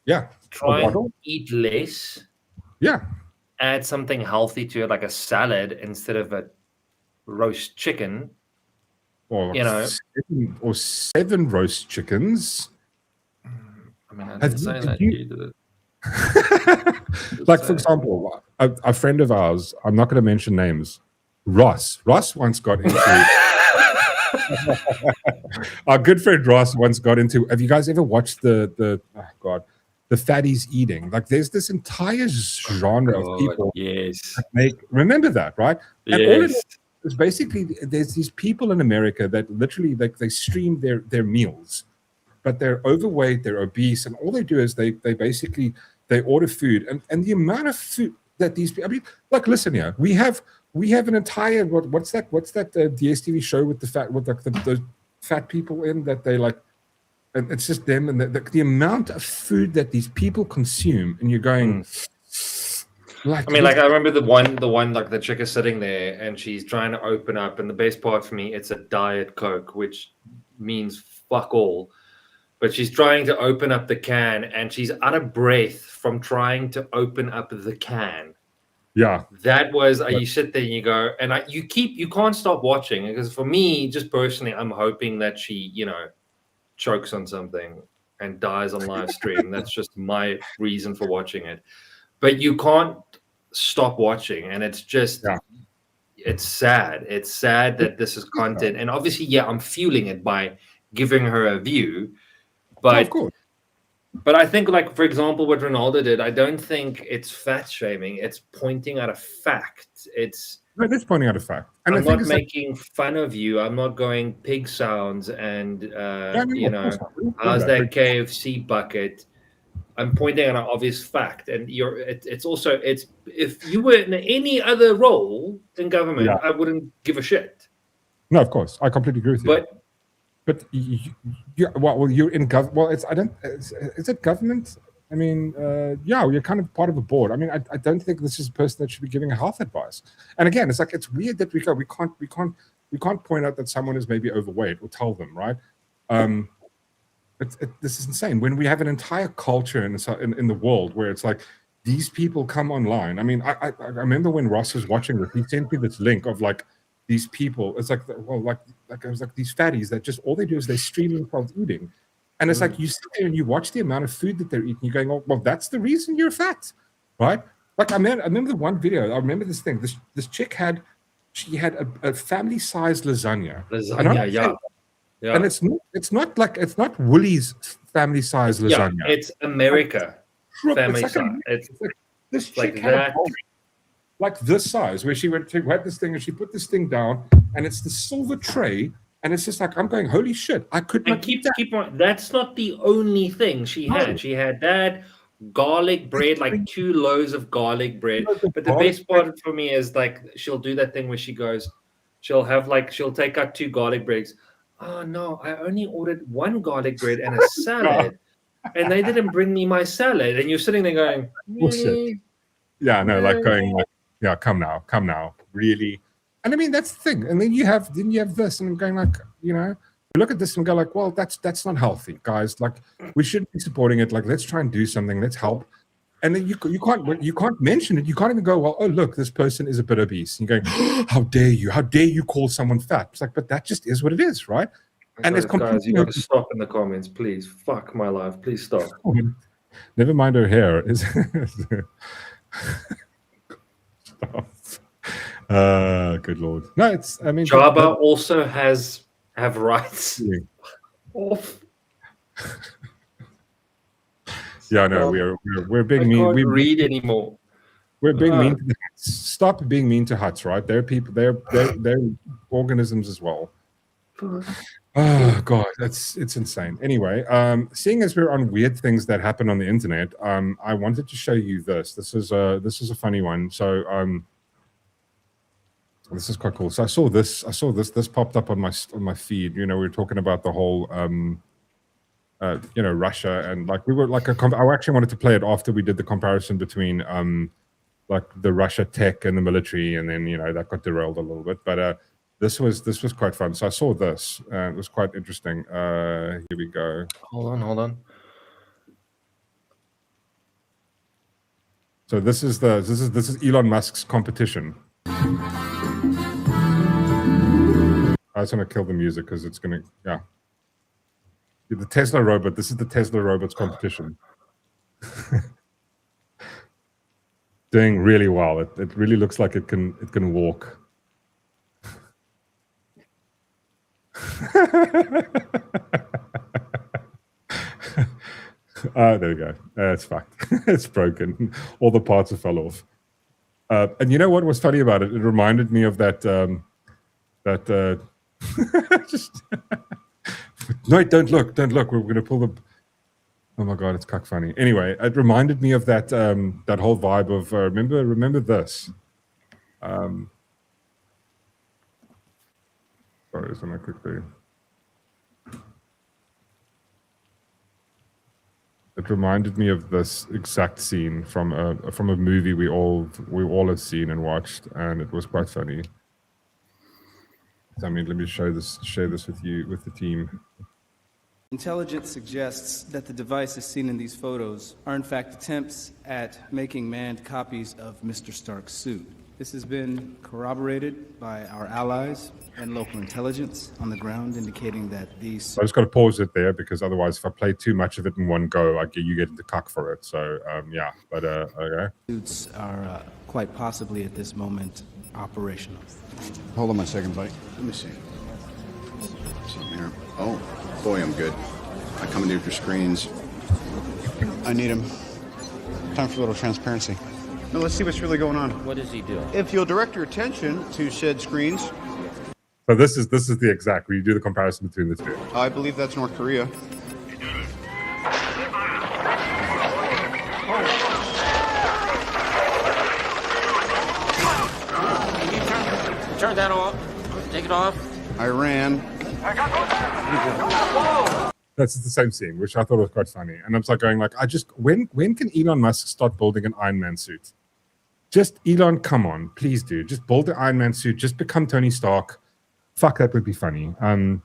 Yeah. Try and eat less. Yeah. Add something healthy to it, like a salad instead of a roast chicken. Or, or 7 roast chickens. I mean, I didn't say that. You did it. Like, for example, a friend of ours, I'm not going to mention names, Ross once got into our good friend Ross once got into, have you guys ever watched the fatties eating? Like, there's this entire genre of people remember that, right? And all it is basically, there's these people in America that literally they stream their meals, but they're overweight, they're obese, and all they do is they basically order food, and the amount of food that these people, I mean, like, listen here, we have an entire what's that DSTV show with the fat people in that they like, and it's just them, and the amount of food that these people consume, and you're going, like, I mean, like, I remember the one like the chick is sitting there and she's trying to open up, and the best part for me, it's a Diet Coke, which means fuck all. But she's trying to open up the can, and she's out of breath from trying to open up the can. Yeah, that was. You sit there and you go, and you can't stop watching, because for me, just personally, I'm hoping that she, chokes on something and dies on live stream. That's just my reason for watching it. But you can't stop watching, and it's just, it's sad. It's sad that this is content, and obviously, I'm fueling it by giving her a view. But, but I think, like, for example, what Ronaldo did, I don't think it's fat shaming. It's pointing out a fact. It's pointing out a fact. And I'm not making fun of you. I'm not going pig sounds and, how's that KFC bucket? I'm pointing out an obvious fact. And it's also, if you were in any other role in government, I wouldn't give a shit. No, of course. I completely agree with you. But you're in government. Well, is it government? I mean, you're kind of part of a board. I mean, I don't think this is a person that should be giving a health advice. And again, it's like, it's weird that we can't point out that someone is maybe overweight or tell them, right? This is insane. When we have an entire culture in the world where it's like, these people come online. I mean, I remember when Ross was watching this, he sent me this link of like, these people, it's like, well, like I was like, these fatties that just all they do is they stream themselves eating, and it's like, you sit there and you watch the amount of food that they're eating. You're going, oh, well, that's the reason you're fat, right? Like, I remember the one video. I remember this thing. This chick had a family-sized lasagna. And it's not Woolies family-sized lasagna. Yeah, it's America family size. It's like this chick had that. Like this size, where she went to had this thing and she put this thing down, and it's the silver tray, and it's just like, I'm going, holy shit, I could not keep on. That's not the only thing she had. She had that garlic bread, like 2 loaves of garlic bread. But the best part for me is, like, she'll do that thing where she goes, she'll take out 2 garlic breads. oh no, I only ordered one garlic bread and a salad, and they didn't bring me my salad. And you're sitting there going, bullshit. Yeah, no, like going like, yeah, come now, really. And I mean, that's the thing. And then you have this, and I'm going like, you know, you look at this and go like, well, that's not healthy, guys. Like, we shouldn't be supporting it. Like, let's try and do something. Let's help. And then you can't mention it. You can't even go, well, oh look, this person is a bit obese. And you're going, oh, how dare you call someone fat? It's like, but that just is what it is, right? And it's guys, you got to stop in the comments, please. Fuck my life, please stop. Never mind her hair. Is stop. Good lord. No, it's. I mean, Java also have rights. Off. Yeah, no, we're being mean. We read anymore. We're being mean to the huts. Stop being mean to huts, right? They're people. They're organisms as well. Oh god, it's insane. Anyway, seeing as we're on weird things that happen on the internet, I wanted to show you this. This is a funny one. So this is quite cool. So I saw this. This popped up on my feed. You know, we were talking about the whole you know, Russia, and like we were like I actually wanted to play it after we did the comparison between like the Russia tech and the military, and then, you know, that got derailed a little bit. But this was quite fun. So I saw this. It was quite interesting. Here we go. Hold on. So this is Elon Musk's competition. I just want to kill the music because it's gonna, yeah. The Tesla robot. This is the Tesla robot's competition. Doing really well. It really looks like it can walk. There we go. It's fucked. It's broken. All the parts have fell off. And you know what was funny about it? It reminded me of that just no, don't look. We're going to pull the. Oh my god, it's cuck funny. Anyway, it reminded me of that that whole vibe of remember this. Sorry, just want to quickly. It reminded me of this exact scene from a movie we all have seen and watched, and it was quite funny. I mean, let me share this with you, with the team. Intelligence suggests that the devices seen in these photos are in fact attempts at making manned copies of Mr. Stark's suit. This has been corroborated by our allies and local intelligence on the ground, indicating that these... I just got to pause it there, because otherwise if I play too much of it in one go, you get the cuck for it. So, yeah, but, okay. Suits are quite possibly at this moment operational. Hold on a second, buddy. Let me see. Here. Oh, boy, I'm good. I commandeered your screens. I need them. Time for a little transparency. Now let's see what's really going on. What does he do? If you'll direct your attention to said screens. So this is the exact, where you do the comparison between the two. I believe that's North Korea. Turn that off. Take it off. Iran. That's the same scene, which I thought was quite funny. And I was like going like, when can Elon Musk start building an Iron Man suit? Just Elon, come on, please do. Just build the Iron Man suit. Just become Tony Stark. Fuck, that would be funny. And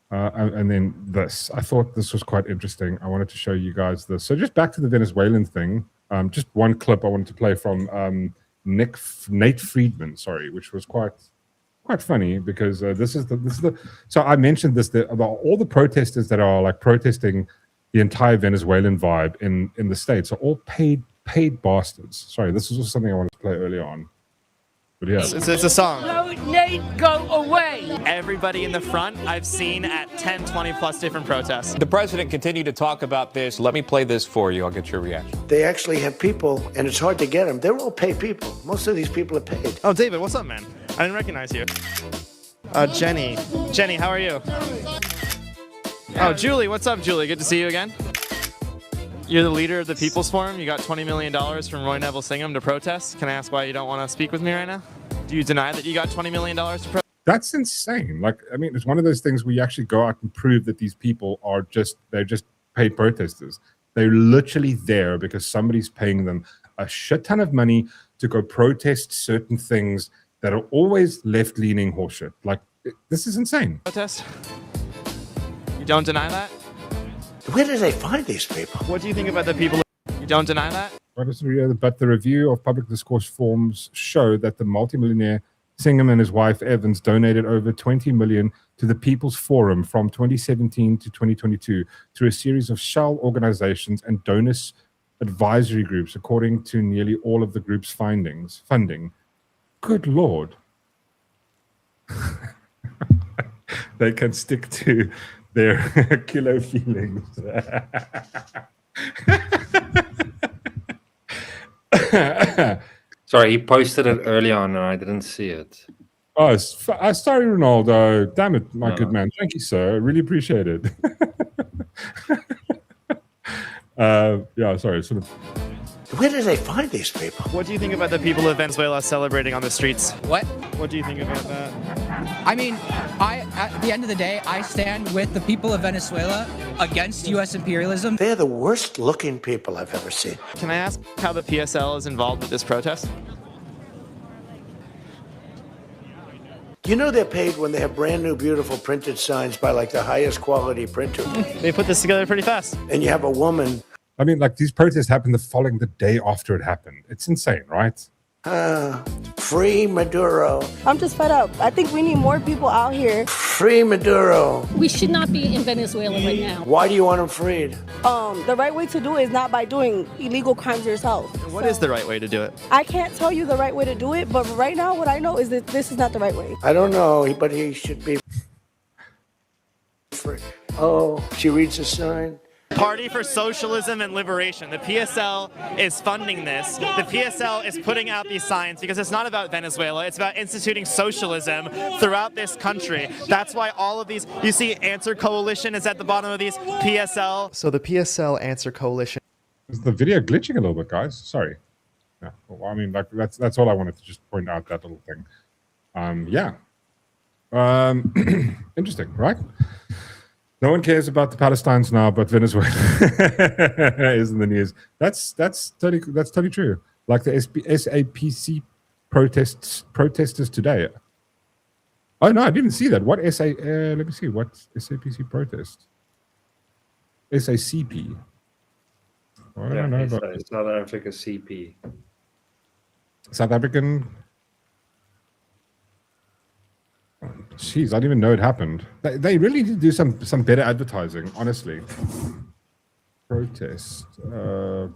then this. I thought this was quite interesting. I wanted to show you guys this. So just back to the Venezuelan thing. Just one clip I wanted to play from Nate Friedman, sorry, which was quite funny, because this is the. So I mentioned this about all the protesters that are like protesting the entire Venezuelan vibe in the States are all paid bastards. Sorry, this was something I wanted to play earlier on. But yeah. It's a song. No, Nate, go away! Everybody in the front I've seen at 10, 20 plus different protests. The president continued to talk about this. Let me play this for you. I'll get your reaction. They actually have people, and it's hard to get them. They're all paid people. Most of these people are paid. Oh, David, what's up, man? I didn't recognize you. Jenny. Jenny, how are you? Oh, Julie, what's up, Julie? Good to see you again. You're the leader of the People's Forum. You got $20 million from Roy Neville Singham to protest. Can I ask why you don't want to speak with me right now? Do you deny that you got $20 million to protest? That's insane. Like, I mean, it's one of those things where you actually go out and prove that these people are they're just paid protesters. They're literally there because somebody's paying them a shit ton of money to go protest certain things that are always left-leaning horseshit. Like, this is insane. Protest? You don't deny that? Where do they find these people? What do you think about the people? You don't deny that? But the review of public discourse forms show that the multimillionaire Singham and his wife Evans donated over 20 million to the People's Forum from 2017 to 2022 through a series of shell organizations and donors advisory groups, according to nearly all of the group's funding. Good Lord. They can stick to their kilo feelings. Sorry, he posted it early on and I didn't see it. Oh, sorry, Ronaldo. Damn it, my good man. Thank you, sir. I really appreciate it. Yeah, sorry. Sort of. Where do they find these people? What do you think about the people of Venezuela celebrating on the streets? What? What do you think about that? I mean, at the end of the day, I stand with the people of Venezuela against U.S. imperialism. They're the worst looking people I've ever seen. Can I ask how the PSL is involved with this protest? You know they're paid when they have brand new, beautiful printed signs by like the highest quality printer. They put this together pretty fast. And you have a woman. I mean, like, these protests happened the day after it happened. It's insane, right? Free Maduro. I'm just fed up. I think we need more people out here. Free Maduro. We should not be in Venezuela right now. Why do you want them freed? The right way to do it is not by doing illegal crimes yourself. What is the right way to do it? I can't tell you the right way to do it, but right now what I know is that this is not the right way. I don't know, but he should be free. Oh, she reads a sign. Party for Socialism and Liberation. The PSL is funding this. The PSL is putting out these signs because it's not about Venezuela. It's about instituting socialism throughout this country. That's why all of these, you see Answer Coalition is at the bottom of these, PSL. So the PSL Answer Coalition. Is the video glitching a little bit, guys? Sorry. Yeah, well, I mean, like, that's all I wanted to just point out, that little thing. Yeah. Interesting, right? No one cares about the Palestinians now, but Venezuela is in the news. That's totally true. Like the SAPC protesters today. Oh no, I didn't see that. What let me see. What SAPC protest? SACP. Well, I don't know about South Africa CP. South African. Jeez, I didn't even know it happened. They really need to do some better advertising, honestly. Protest. Oh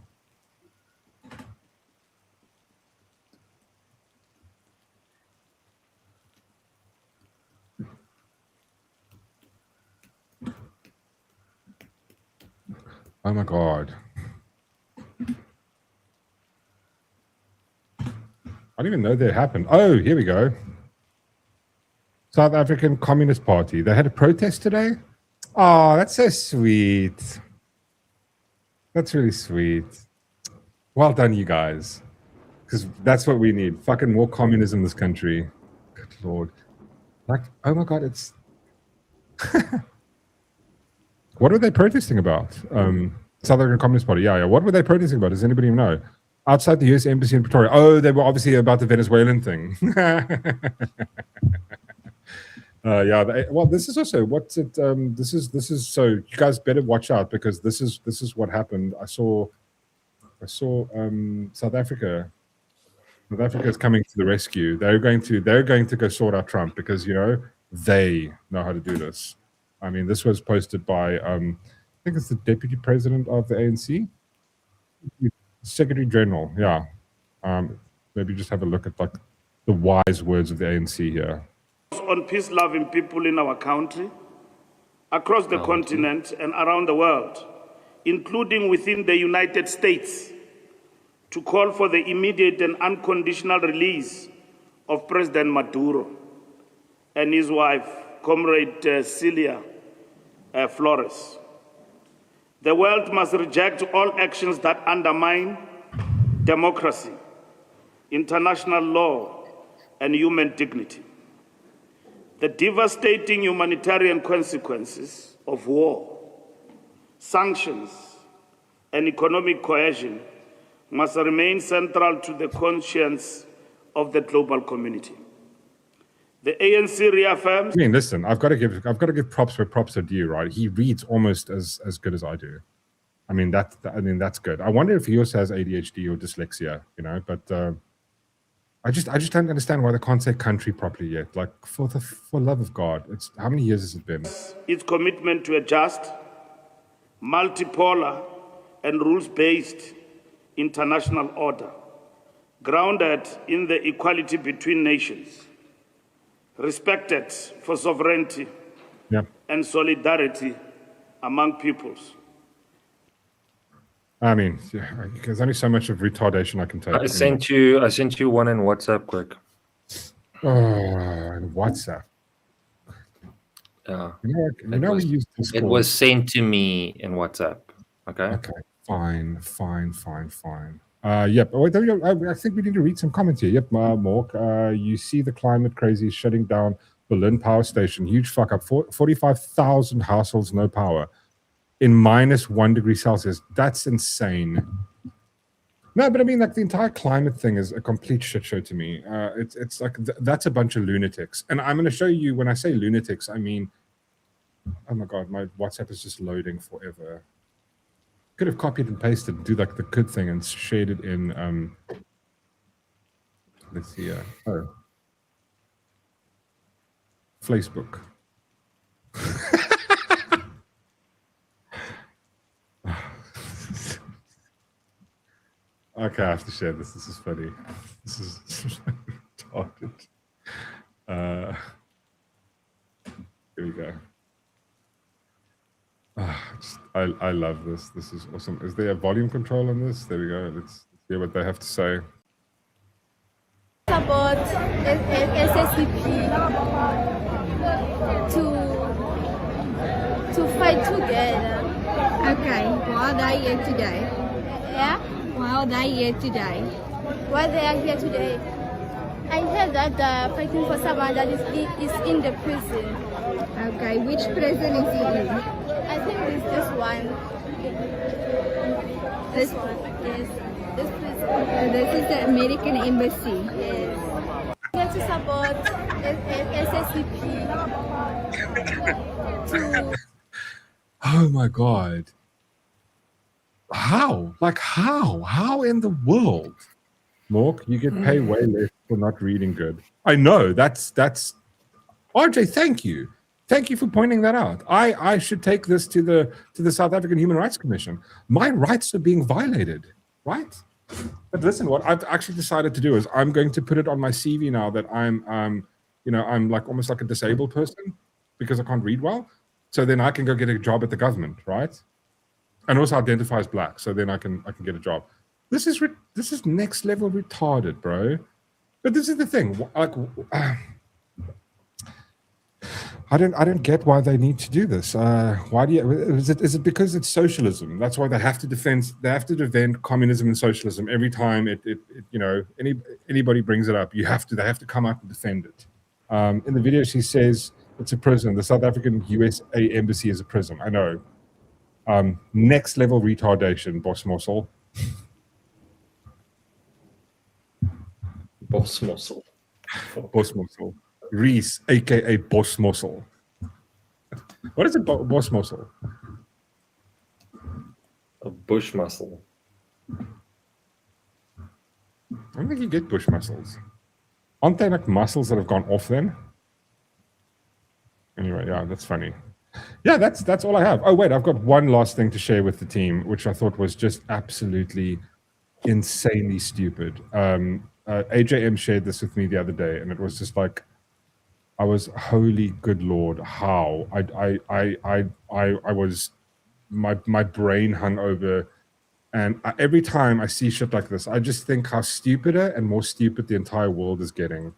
my God. I didn't even know that happened. Oh, here we go. South African Communist Party. They had a protest today? Oh, that's so sweet. That's really sweet. Well done, you guys. Because that's what we need. Fucking more communism in this country. Good Lord. Like, oh my God, it's... What were they protesting about? South African Communist Party. Yeah. What were they protesting about? Does anybody even know? Outside the US Embassy in Pretoria. Oh, they were obviously about the Venezuelan thing. Yeah. Well, this is also what's it. This is so you guys better watch out because this is what happened. I saw South Africa. South Africa is coming to the rescue. They're going to go sort out Trump because they know how to do this. I mean, this was posted by I think it's the deputy president of the ANC, Secretary General. Yeah. Maybe just have a look at like the wise words of the ANC here. On peace-loving people in our country, across the continent and around the world, including within the United States, to call for the immediate and unconditional release of President Maduro and his wife, Comrade Celia Flores. The world must reject all actions that undermine democracy, international law, and human dignity. The devastating humanitarian consequences of war, sanctions, and economic coercion must remain central to the conscience of the global community. The ANC reaffirms. I mean, listen, I've got to give props where props are due, right? He reads almost as good as I do. I mean, that's good. I wonder if he also has ADHD or dyslexia, you know. But I just don't understand why they can't say country properly yet. Like, for love of God, it's how many years has it been? Its commitment to a just, multipolar, and rules-based international order, grounded in the equality between nations, respected for sovereignty and solidarity among peoples. I mean, there's only so much of retardation I can take. I sent you one in WhatsApp, quick. Oh, and WhatsApp. Yeah. You know we use Discord. It was sent to me in WhatsApp. Okay. Okay. Fine. Yep. Wait, I think we need to read some comments here. Yep, Mork. You see the climate crazy shutting down Berlin power station. Huge fuck up. 45,000 households no power in -1 degree Celsius. That's insane. No, but I mean, like, the entire climate thing is a complete shit show to me. It's like that's a bunch of lunatics. And I'm going to show you, when I say lunatics, I mean, oh my God, my WhatsApp is just loading forever. Could have copied and pasted and do like the good thing and shared it in, let's see, Facebook. Okay, I have to share this. This is funny. This is retarded. Here we go. I love this. This is awesome. Is there a volume control on this? There we go. Let's hear what they have to say. About SSCP to fight together. Okay, why are they here today? Yeah? Why are they here today? Why they are here today? I heard that they're fighting for someone that is in the prison. Okay, which prison is he in? I think it's this one. This one, yes. This prison. This is the American Embassy. Yes. Here to support SSCP. Oh my God. How? Like, how? How in the world? Mork, you get paid way less for not reading good. I know, that's RJ, thank you. Thank you for pointing that out. I should take this to the South African Human Rights Commission. My rights are being violated, right? But listen, what I've actually decided to do is I'm going to put it on my CV now that I'm like almost like a disabled person because I can't read well. So then I can go get a job at the government, right? And also identify as black, so then I can get a job. This is next level retarded, bro. But this is the thing. Like, I don't get why they need to do this. Why do you? Is it because it's socialism? That's why they have to defend. They have to defend communism and socialism every time it anybody brings it up. They have to come out and defend it. In the video, she says it's a prison. The South African USA Embassy is a prison. I know. Next level retardation, Boss Mossel. Boss Mossel. Boss Mossel. Reese, aka Boss Mossel. What is a Boss Mossel? A bush muscle. I don't think you get bush muscles. Aren't they like muscles that have gone off then? Anyway, yeah, that's funny. Yeah, that's all I have. Oh, wait, I've got one last thing to share with the team, which I thought was just absolutely insanely stupid. AJM shared this with me the other day, and it was just like, I was, holy good Lord, how? I was, my brain hung over, and every time I see shit like this, I just think how stupider and more stupid the entire world is getting.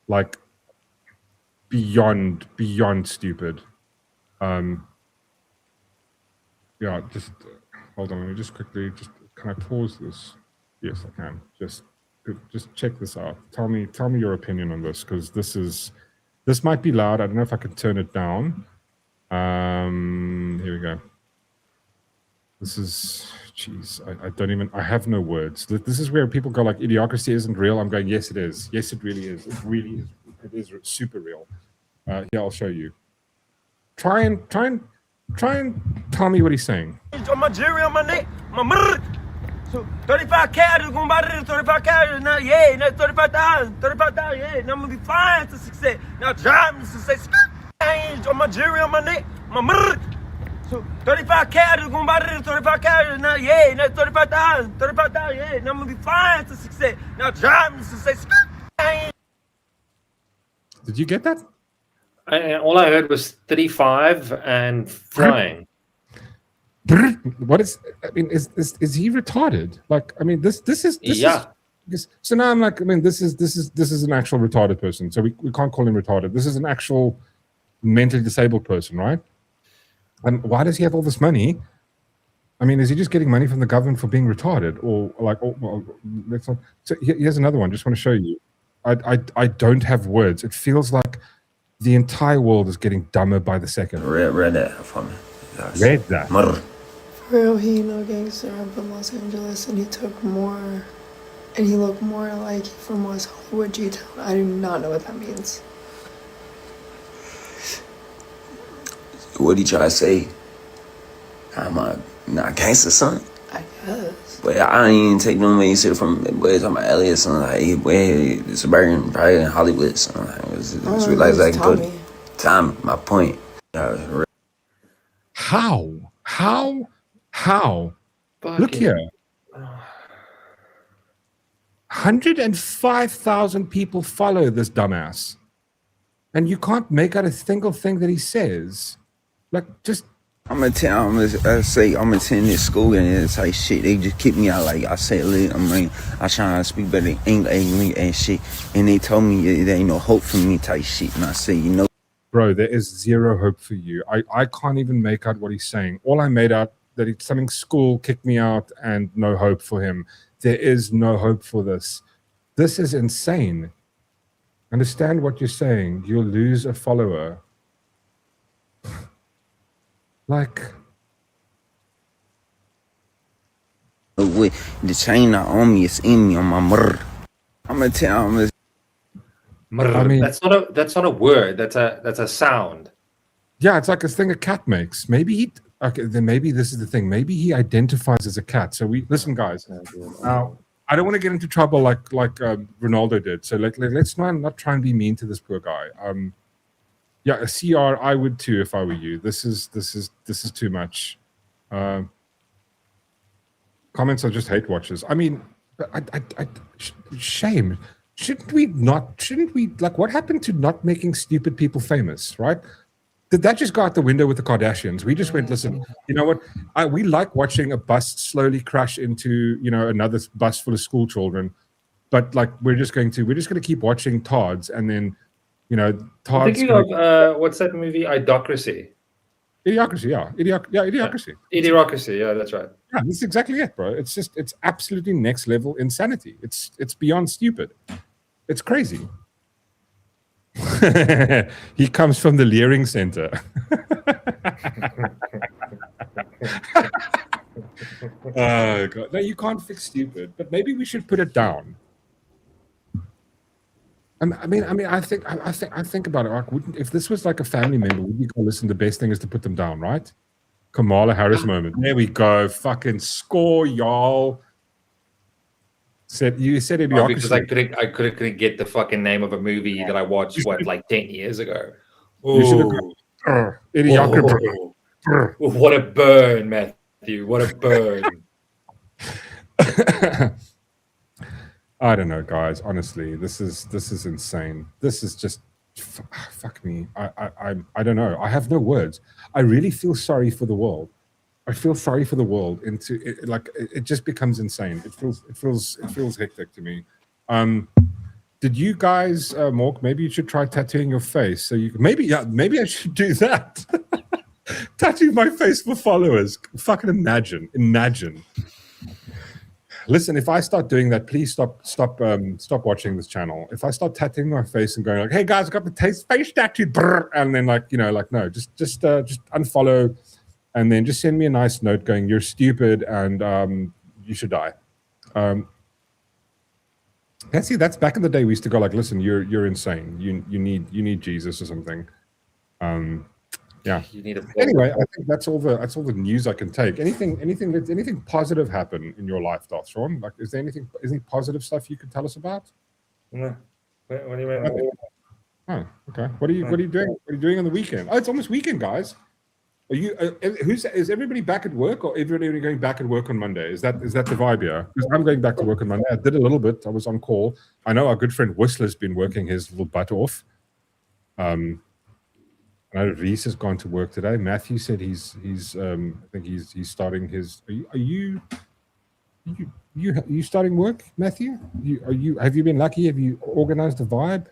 Like, beyond stupid. Yeah, just hold on. Let me just quickly. Can I pause this? Yes, I can. Just check this out. Tell me your opinion on this, because this is This might be loud. I don't know if I can turn it down. Here we go. This is, jeez, I don't even, I have no words. This is where people go like, idiocracy isn't real. I'm going, yes, it is. Yes, it really is. It really is. It is super real. Here, I'll show you. Try and tell me what he's saying. On my jury on my neck, my murder. So 35 cash, going buy this 35 cash. Now, yeah, now 35,000, 35,000, yeah. Now I'm gonna be flying to success. Now driving to success. On my jury on my neck, my murder. So 35 cash, going buy this 35 cash. Now, yeah, now 35,000, 35,000, yeah. Now I'm gonna be flying to success. Now driving to success. Did you get that? All I heard was 35 and flying. What is? I mean, is he retarded? Like, I mean, this is yeah. So now I'm like, I mean, this is an actual retarded person. So we can't call him retarded. This is an actual mentally disabled person, right? And why does he have all this money? I mean, is he just getting money from the government for being retarded, or like? Oh, well, let's not. So here's another one. Just want to show you. I don't have words. It feels like the entire world is getting dumber by the second. Read that for me. Read that. For real, he no gangster. I'm from Los Angeles, and he took more, and he looked more like from West Hollywood, G-Town. I do not know what that means. What did y'all say? I'm not gangster, son. I guess. But I don't even take no money shit from boys on my Elliot, son. Like, boy, suburban, probably in Hollywood, son. It's realize like good. Tommy, my point. How? Look here. 105,000 people follow this dumbass, and you can't make out a single thing that he says. Like, just. I'm gonna attend this school and it's like shit. They just kick me out. Like I said, I trying to speak better English and shit, and they told me there ain't no hope for me type shit. And I say, you know, bro, there is zero hope for you. I can't even make out what he's saying. All I made out that it's something school kicked me out and no hope for him. There is no hope for this. This is insane. Understand what you're saying. You'll lose a follower. Like, the chain not on me, it's in me on my murder. I'm gonna tell him. I mean, that's not a word. That's a sound. Yeah, it's like a thing a cat makes. Maybe then maybe this is the thing. Maybe he identifies as a cat. So listen, guys. Now, I don't want to get into trouble like Ronaldo did. So let's not try and be mean to this poor guy. Yeah, a CR, I would too if I were you. This is too much. Comments are just hate watchers. I mean, shame. Shouldn't we like, what happened to not making stupid people famous, right? Did that just go out the window with the Kardashians? We just went, listen, you know what? We like watching a bus slowly crash into, another bus full of school children, but like we're just going to keep watching Todd's, and then I'm thinking of what's that movie? Idiocracy. Idiocracy, yeah. Idiocracy. Idiocracy, yeah, that's right. Yeah, that's exactly it, bro. It's absolutely next level insanity. It's beyond stupid. It's crazy. He comes from the Leering Center. Oh God! No, you can't fix stupid, but maybe we should put it down. I mean, I think about it. Like, if this was like a family member, would you go, listen, the best thing is to put them down, right? Kamala Harris moment. There we go. Fucking score, y'all. You said Idiocracy. Because I couldn't get the fucking name of a movie that I watched, like 10 years ago. Oh, Idiocracy. What a burn, Matthew. What a burn. I don't know, guys. Honestly, this is insane. This is just fuck me. I don't know. I have no words. I really feel sorry for the world. I feel sorry for the world. It just becomes insane. It feels hectic to me. Did you guys, Mork? Maybe you should try tattooing your face. So you maybe I should do that. Tattoo my face for followers. Fucking imagine. Listen, if I start doing that, please stop watching this channel. If I start tattooing my face and going like, "Hey guys, I got the face tattoo," and then like, no, just unfollow, and then just send me a nice note going, "You're stupid and you should die." That's back in the day. We used to go like, "Listen, you're insane. You need Jesus or something." Yeah. You need a Anyway, I think that's all the news I can take. Anything positive happen in your life, Darth Sean? Like, is there anything positive stuff you could tell us about? No. What do you mean? Oh, okay. What are you doing? What are you doing on the weekend? Oh, it's almost weekend, guys. Are you? Is everybody back at work, or everybody going back at work on Monday? Is that the vibe here? Because I'm going back to work on Monday. I did a little bit. I was on call. I know our good friend Whistler's been working his little butt off. I know Reese has gone to work today. Matthew said he's I think he's starting his. Are you starting work, Matthew? Have you been lucky? Have you organized a vibe?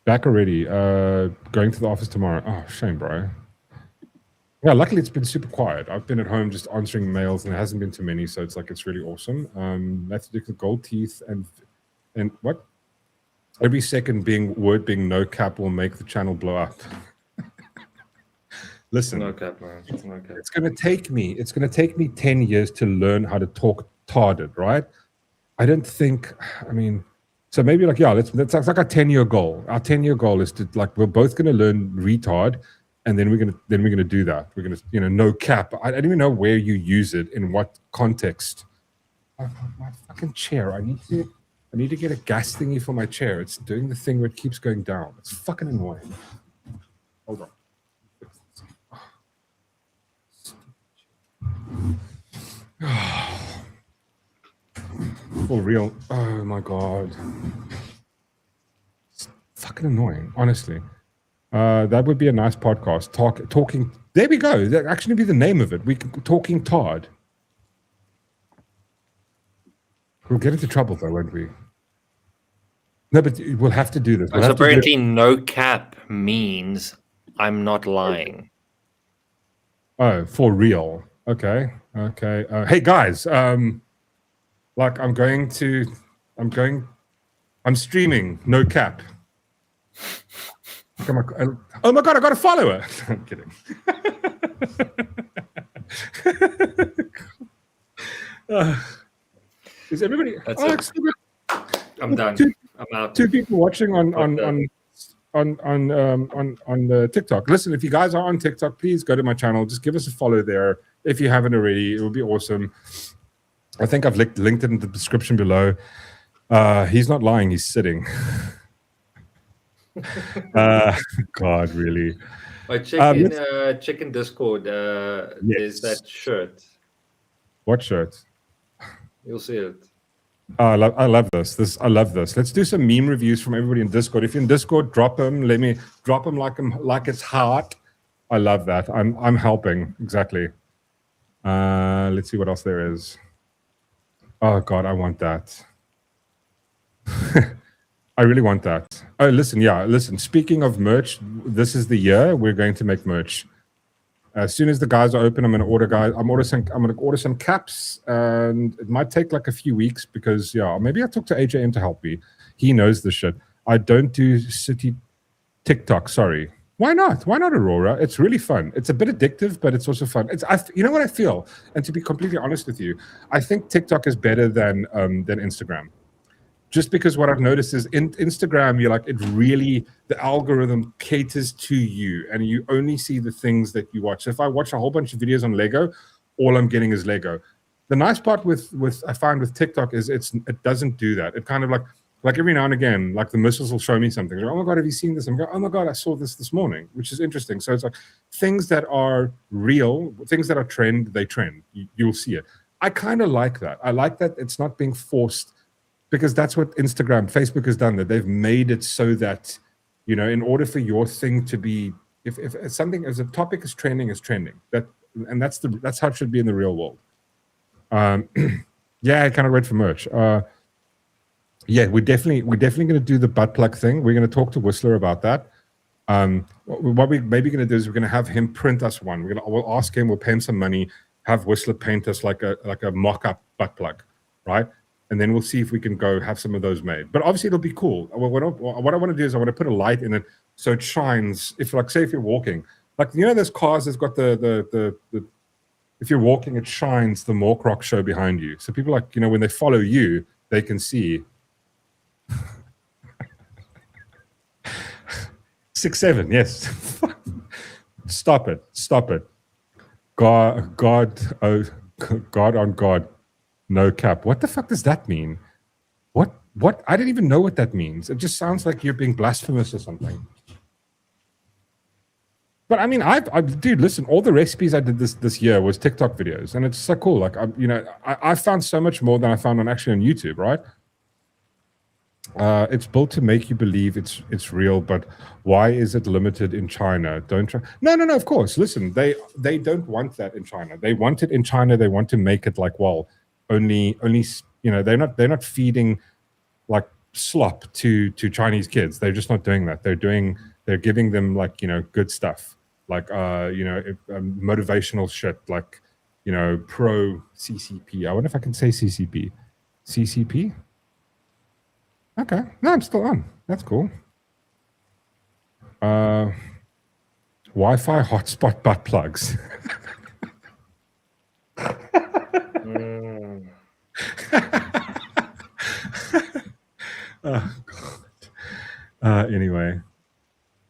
Back already. Going to the office tomorrow. Oh, shame, bro. Yeah, luckily it's been super quiet. I've been at home just answering mails, and there hasn't been too many, so it's really awesome. Matthew Dixon, gold teeth, and what? Every second being no cap will make the channel blow up. Listen, no cap, man. No cap. It's gonna take me 10 years to learn how to talk tarded, right? I don't think. I mean, so maybe like that's like our 10-year goal. Our 10-year goal is to like we're both gonna learn retard, and then we're gonna do that. We're gonna no cap. I don't even know where you use it in what context. My fucking chair. I need to get a gas thingy for my chair. It's doing the thing where it keeps going down. It's fucking annoying. Hold on. For real. Oh my god. It's fucking annoying, honestly. That would be a nice podcast. Talking. There we go. That actually be the name of it. Talking Tard. We'll get into trouble though, won't we? No, but we'll have to do this. So apparently, no cap means I'm not lying. Oh, for real? Okay. Hey guys, like I'm streaming. No cap. Oh my god, I got a follower. I'm kidding. Is everybody? I'm done. I'm out. 2 people watching on TikTok. Listen, if you guys are on TikTok, please go to my channel. Just give us a follow there if you haven't already. It would be awesome. I think I've linked it in the description below. He's not lying. He's sitting. God, really. Check in Discord. There's that shirt. What shirt? You'll see it. I love this. I love this. Let's do some meme reviews from everybody in Discord. If you're in Discord, drop them. Let me drop them like it's hot. I love that. I'm helping exactly. Let's see what else there is. Oh God, I want that. I really want that. Oh, listen. Speaking of merch, this is the year we're going to make merch. As soon as the guys are open, I'm going to order some caps, and it might take like a few weeks because maybe I talk to AJM to help me. He knows the shit. I don't do city TikTok. Sorry. Why not? Why not, Aurora? It's really fun. It's a bit addictive, but it's also fun. You know what I feel? And to be completely honest with you, I think TikTok is better than Instagram. Just because what I've noticed is in Instagram, the algorithm caters to you and you only see the things that you watch. So if I watch a whole bunch of videos on Lego, all I'm getting is Lego. The nice part with I find with TikTok is it doesn't do that. It kind of like every now and again, like the missiles will show me something. Like, oh my God, have you seen this? I'm going, oh my God, I saw this morning, which is interesting. So it's like things that are real, things that are trend, they trend. You'll see it. I kind of like that. I like that it's not being forced. Because that's what Instagram, Facebook has done. That they've made it so that, in order for your thing to be, if a topic is trending, that's how it should be in the real world. Yeah, I cannot wait for merch. Yeah, we're definitely going to do the butt plug thing. We're going to talk to Whistler about that. What we maybe going to do is we're going to have him print us one. We'll ask him. We'll pay him some money. Have Whistler paint us like a mock-up butt plug, right? And then we'll see if we can go have some of those made. But obviously it'll be cool. What I want to do is I want to put a light in it so it shines. If like say if you're walking, like those cars that's got the if you're walking, it shines the Mork Rock show behind you. So people like when they follow you, they can see. 6'7", yes. Stop it. God on God, no cap. What the fuck does that mean? What? I didn't even know what that means. It just sounds like you're being blasphemous or something. But I mean, dude, listen, all the recipes I did this year was TikTok videos, and it's so cool. Like, I found so much more than I found on YouTube, right? It's built to make you believe it's real, but why is it limited in China? Don't try. No. Of course, listen, they don't want that in China. They want it in China. They want to make it like only they're not feeding like slop to Chinese kids. They're just not doing that. They're giving them like good stuff, like motivational shit, like pro CCP. I wonder if I can say CCP. Okay. No, I'm still on. That's cool. Wi-Fi hotspot butt plugs. Oh, God. Anyway.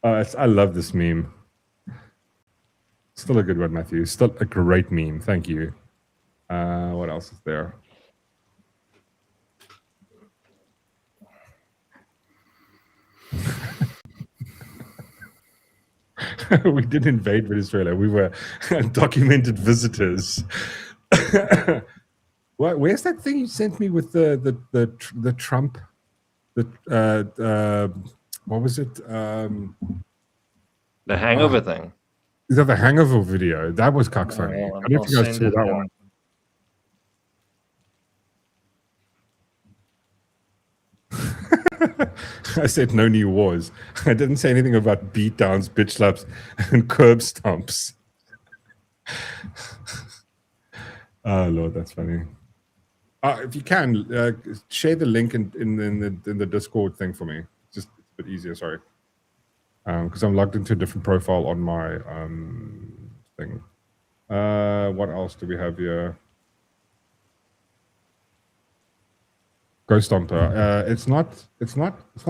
I love this meme. Still a good one, Matthew. Still a great meme. Thank you. What else is there? We didn't invade Venezuela. We were documented visitors. Where's that thing you sent me with the Trump? What was it? The hangover thing. Is that the hangover video? That was cock funny. I don't think I saw that one. I said no new wars. I didn't say anything about beatdowns, bitch slaps, and curb stomps. Oh Lord, that's funny. If you can share the link in the Discord thing for me. Just it's a bit easier. Sorry, because I'm logged into a different profile on my thing. What else do we have here? Ghost Stomper. It's not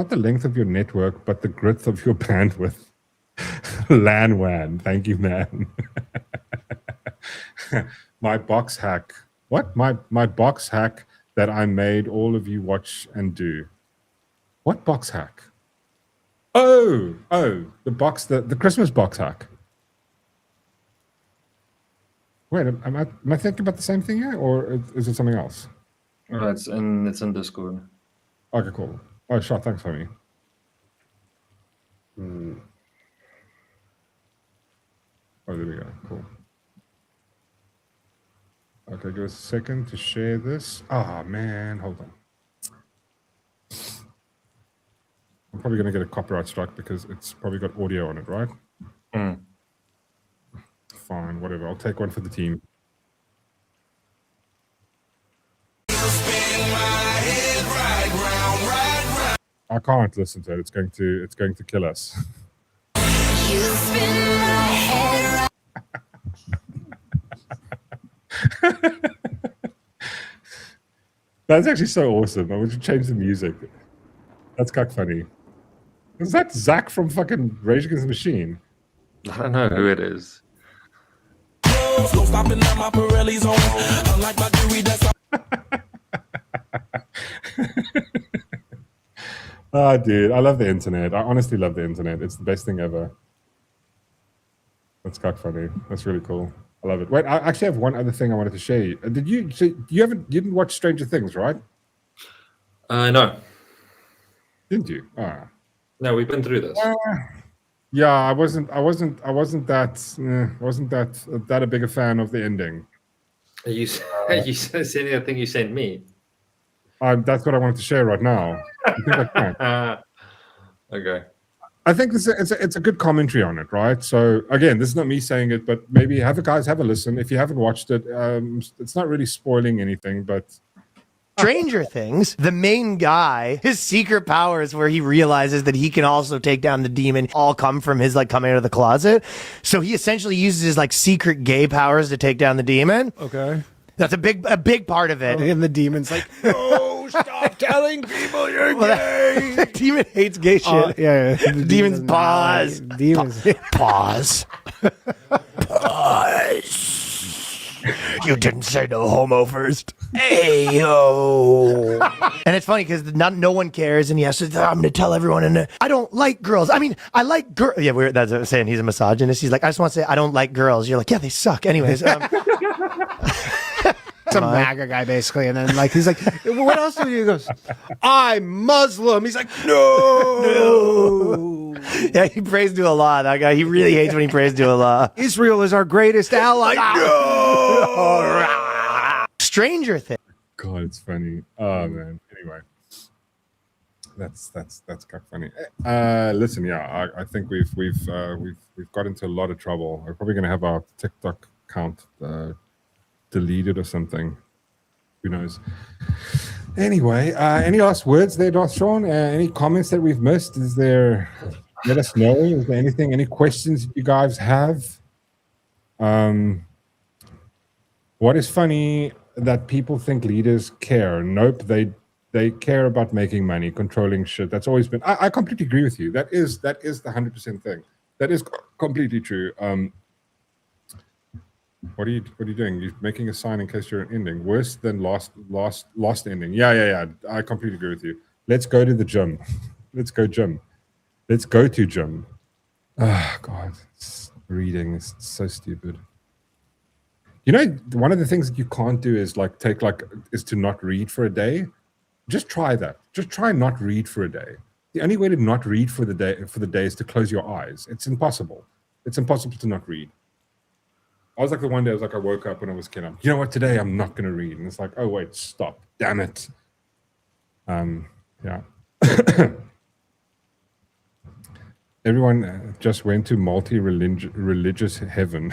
the length of your network, but the width of your bandwidth. LAN WAN. Thank you, man. My box hack. What? My box hack that I made all of you watch and do. What box hack? Oh, the box, the Christmas box hack. Wait, am I thinking about the same thing here, or is it something else? Oh, it's in Discord. Okay, cool. Oh, sure. Thanks, homie. Oh, there we go. Cool. Okay, give us a second to share this. Ah, man, hold on. I'm probably going to get a copyright strike because it's probably got audio on it, right? Fine, whatever. I'll take one for the team. I can't listen to it. It's going to kill us. That's actually so awesome. I would change the music. That's kind of funny. Is that Zach from fucking Rage Against the Machine? I don't know who it is. Oh, dude, I love the internet. I honestly love the internet. It's the best thing ever. That's kind of funny. That's really cool. I love it. Wait, I actually have one other thing I wanted to share you. You didn't watch Stranger Things, right? No. Didn't you? No, we've been through this. Yeah, I wasn't that a bigger fan of the ending. You sending that thing you sent me? That's what I wanted to share right now. You think I can? Okay. I think it's a good commentary on it, right? So again, this is not me saying it, but maybe have a listen. If you haven't watched it, it's not really spoiling anything, but Stranger Things, the main guy, his secret powers where he realizes that he can also take down the demon all come from his like coming out of the closet. So he essentially uses his like secret gay powers to take down the demon. Okay. That's a big part of it. And the demon's like, no, stop telling people you're gay. The demon hates gay shit. Yeah. The demon's pause. Demons. Pause. Pause. You didn't say no homo first. Hey yo. And it's funny because no one cares, and he has to. I'm going to tell everyone. And I don't like girls. I mean, I like girls. Yeah, that's what I'm saying. He's a misogynist. He's like, I just want to say I don't like girls. You're like, yeah, they suck. Anyways. Some MAGA guy, basically. And then, like, he's like, what else do you do? He goes, I'm Muslim. He's like, no. Yeah, he prays to Allah. That guy, he really hates when he prays to Allah. Israel is our greatest ally. No. Stranger Things. God, it's funny. Oh, man. Anyway. That's kind of funny. Listen, yeah, I think we've got into a lot of trouble. We're probably going to have our TikTok account deleted or something. Who knows? Anyway, any last words there, Sean? Any comments that we've missed? Is there? Let us know. Is there anything? Any questions you guys have? What is funny that people think leaders care? Nope, they care about making money, controlling shit. That's always been. I completely agree with you. That is the 100% thing. That is completely true. What are you doing? You're making a sign in case you're an ending. Worse than lost ending. Yeah. I completely agree with you. Let's go to the gym. Let's go gym. Let's go to gym. Oh, God. Reading is so stupid. You know, one of the things that you can't do is is to not read for a day. Just try that. Just try not read for a day. The only way to not read for the day is to close your eyes. It's impossible. It's impossible to not read. I was like the one day, I woke up when I was a kid. You know what? Today I'm not going to read. And it's like, oh, wait, stop. Damn it. Yeah. Everyone just went to multi-religious heaven.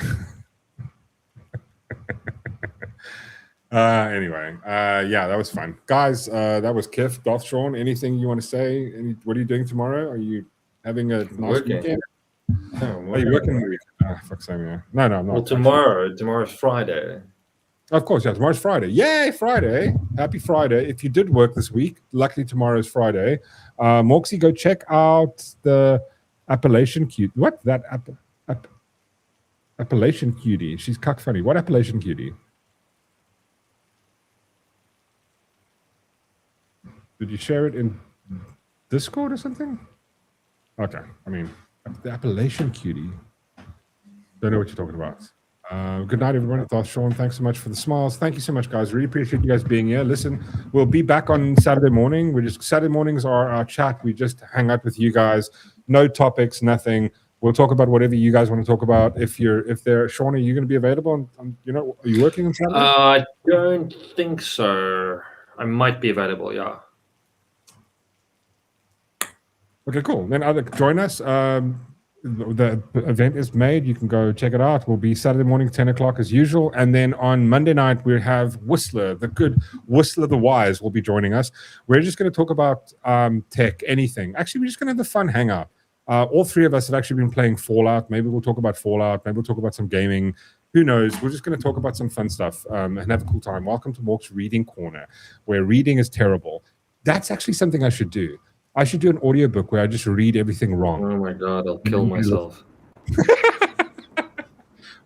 Anyway, yeah, that was fun. Guys, that was Kif. Darth Sean, anything you want to say? What are you doing tomorrow? Are you having a nice weekend? Are you working the weekend? Fuck same, yeah. No, I'm not. Well, tomorrow's Friday. Of course, yeah, tomorrow's Friday. Yay, Friday. Happy Friday. If you did work this week, luckily tomorrow's Friday. Morksy, go check out the Appalachian Cutie. What? That Appalachian Cutie. She's cuck funny. What Appalachian Cutie? Did you share it in Discord or something? Okay, I mean, the Appalachian Cutie. Don't know what you're talking about. Good night, everyone. Darth Sean, thanks so much for the smiles. Thank you so much, guys. Really appreciate you guys being here. Listen, we'll be back on Saturday morning. Saturday mornings are our chat. We just hang out with you guys. No topics, nothing. We'll talk about whatever you guys want to talk about. Sean, are you going to be available? Are you working on Saturday? I don't think so. I might be available, yeah. Okay, cool. Then join us. The event is made. You can go check it out. We'll be Saturday morning, 10 o'clock as usual. And then on Monday night, we have Whistler, the good Whistler the Wise will be joining us. We're just going to talk about tech, anything. Actually, we're just going to have a fun hangout. All three of us have actually been playing Fallout. Maybe we'll talk about Fallout. Maybe we'll talk about some gaming. Who knows? We're just going to talk about some fun stuff and have a cool time. Welcome to Mork's Reading Corner, where reading is terrible. That's actually something I should do. I should do an audiobook where I just read everything wrong. Oh my God, I'll kill myself.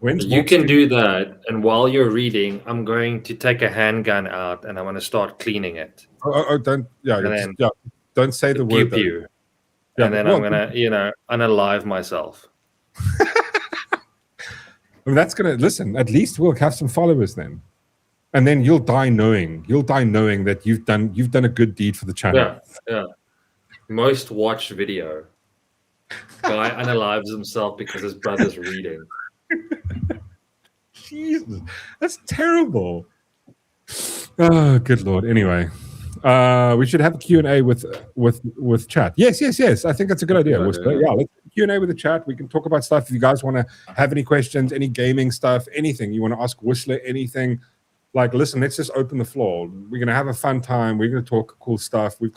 You can do that, and while you're reading, I'm going to take a handgun out and I'm going to start cleaning it. Don't say the word. Pew. Yeah, and then I'm going to, unalive myself. That's going to, listen, at least we'll have some followers then. And then you'll die knowing that you've done a good deed for the channel. Yeah. Most watched video. Guy unalives himself because his brother's reading. Jesus, that's terrible. Oh, good Lord. Anyway, We should have a Q&A with chat. Yes. I think that's a good idea. Let's Q&A with the chat. We can talk about stuff. If you guys want to have any questions, any gaming stuff, anything you want to ask Whistler, anything. Like, listen, let's just open the floor. We're going to have a fun time. We're going to talk cool stuff. We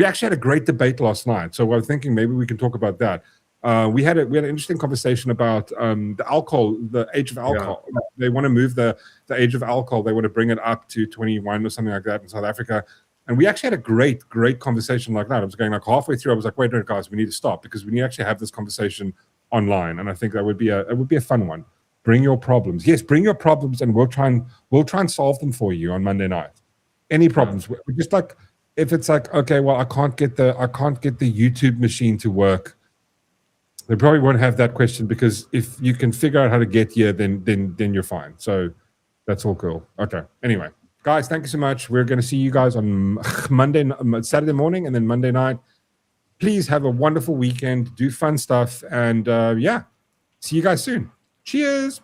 actually had a great debate last night. So we're thinking maybe we can talk about that. We had an interesting conversation about the alcohol, the age of alcohol. Yeah. They want to move the age of alcohol. They want to bring it up to 21 or something like that in South Africa. And we actually had a great conversation like that. I was going like halfway through. I was like, wait, guys, we need to stop because we need to actually have this conversation online. And I think that would be a fun one. Bring your problems. Yes, bring your problems, and we'll try and solve them for you on Monday night. Any problems? We're just like, if it's like, okay, well, I can't get the YouTube machine to work. They probably won't have that question because if you can figure out how to get here, then you're fine. So that's all cool. Okay. Anyway, guys, thank you so much. We're going to see you guys on Saturday morning, and then Monday night. Please have a wonderful weekend. Do fun stuff, and see you guys soon. Cheers.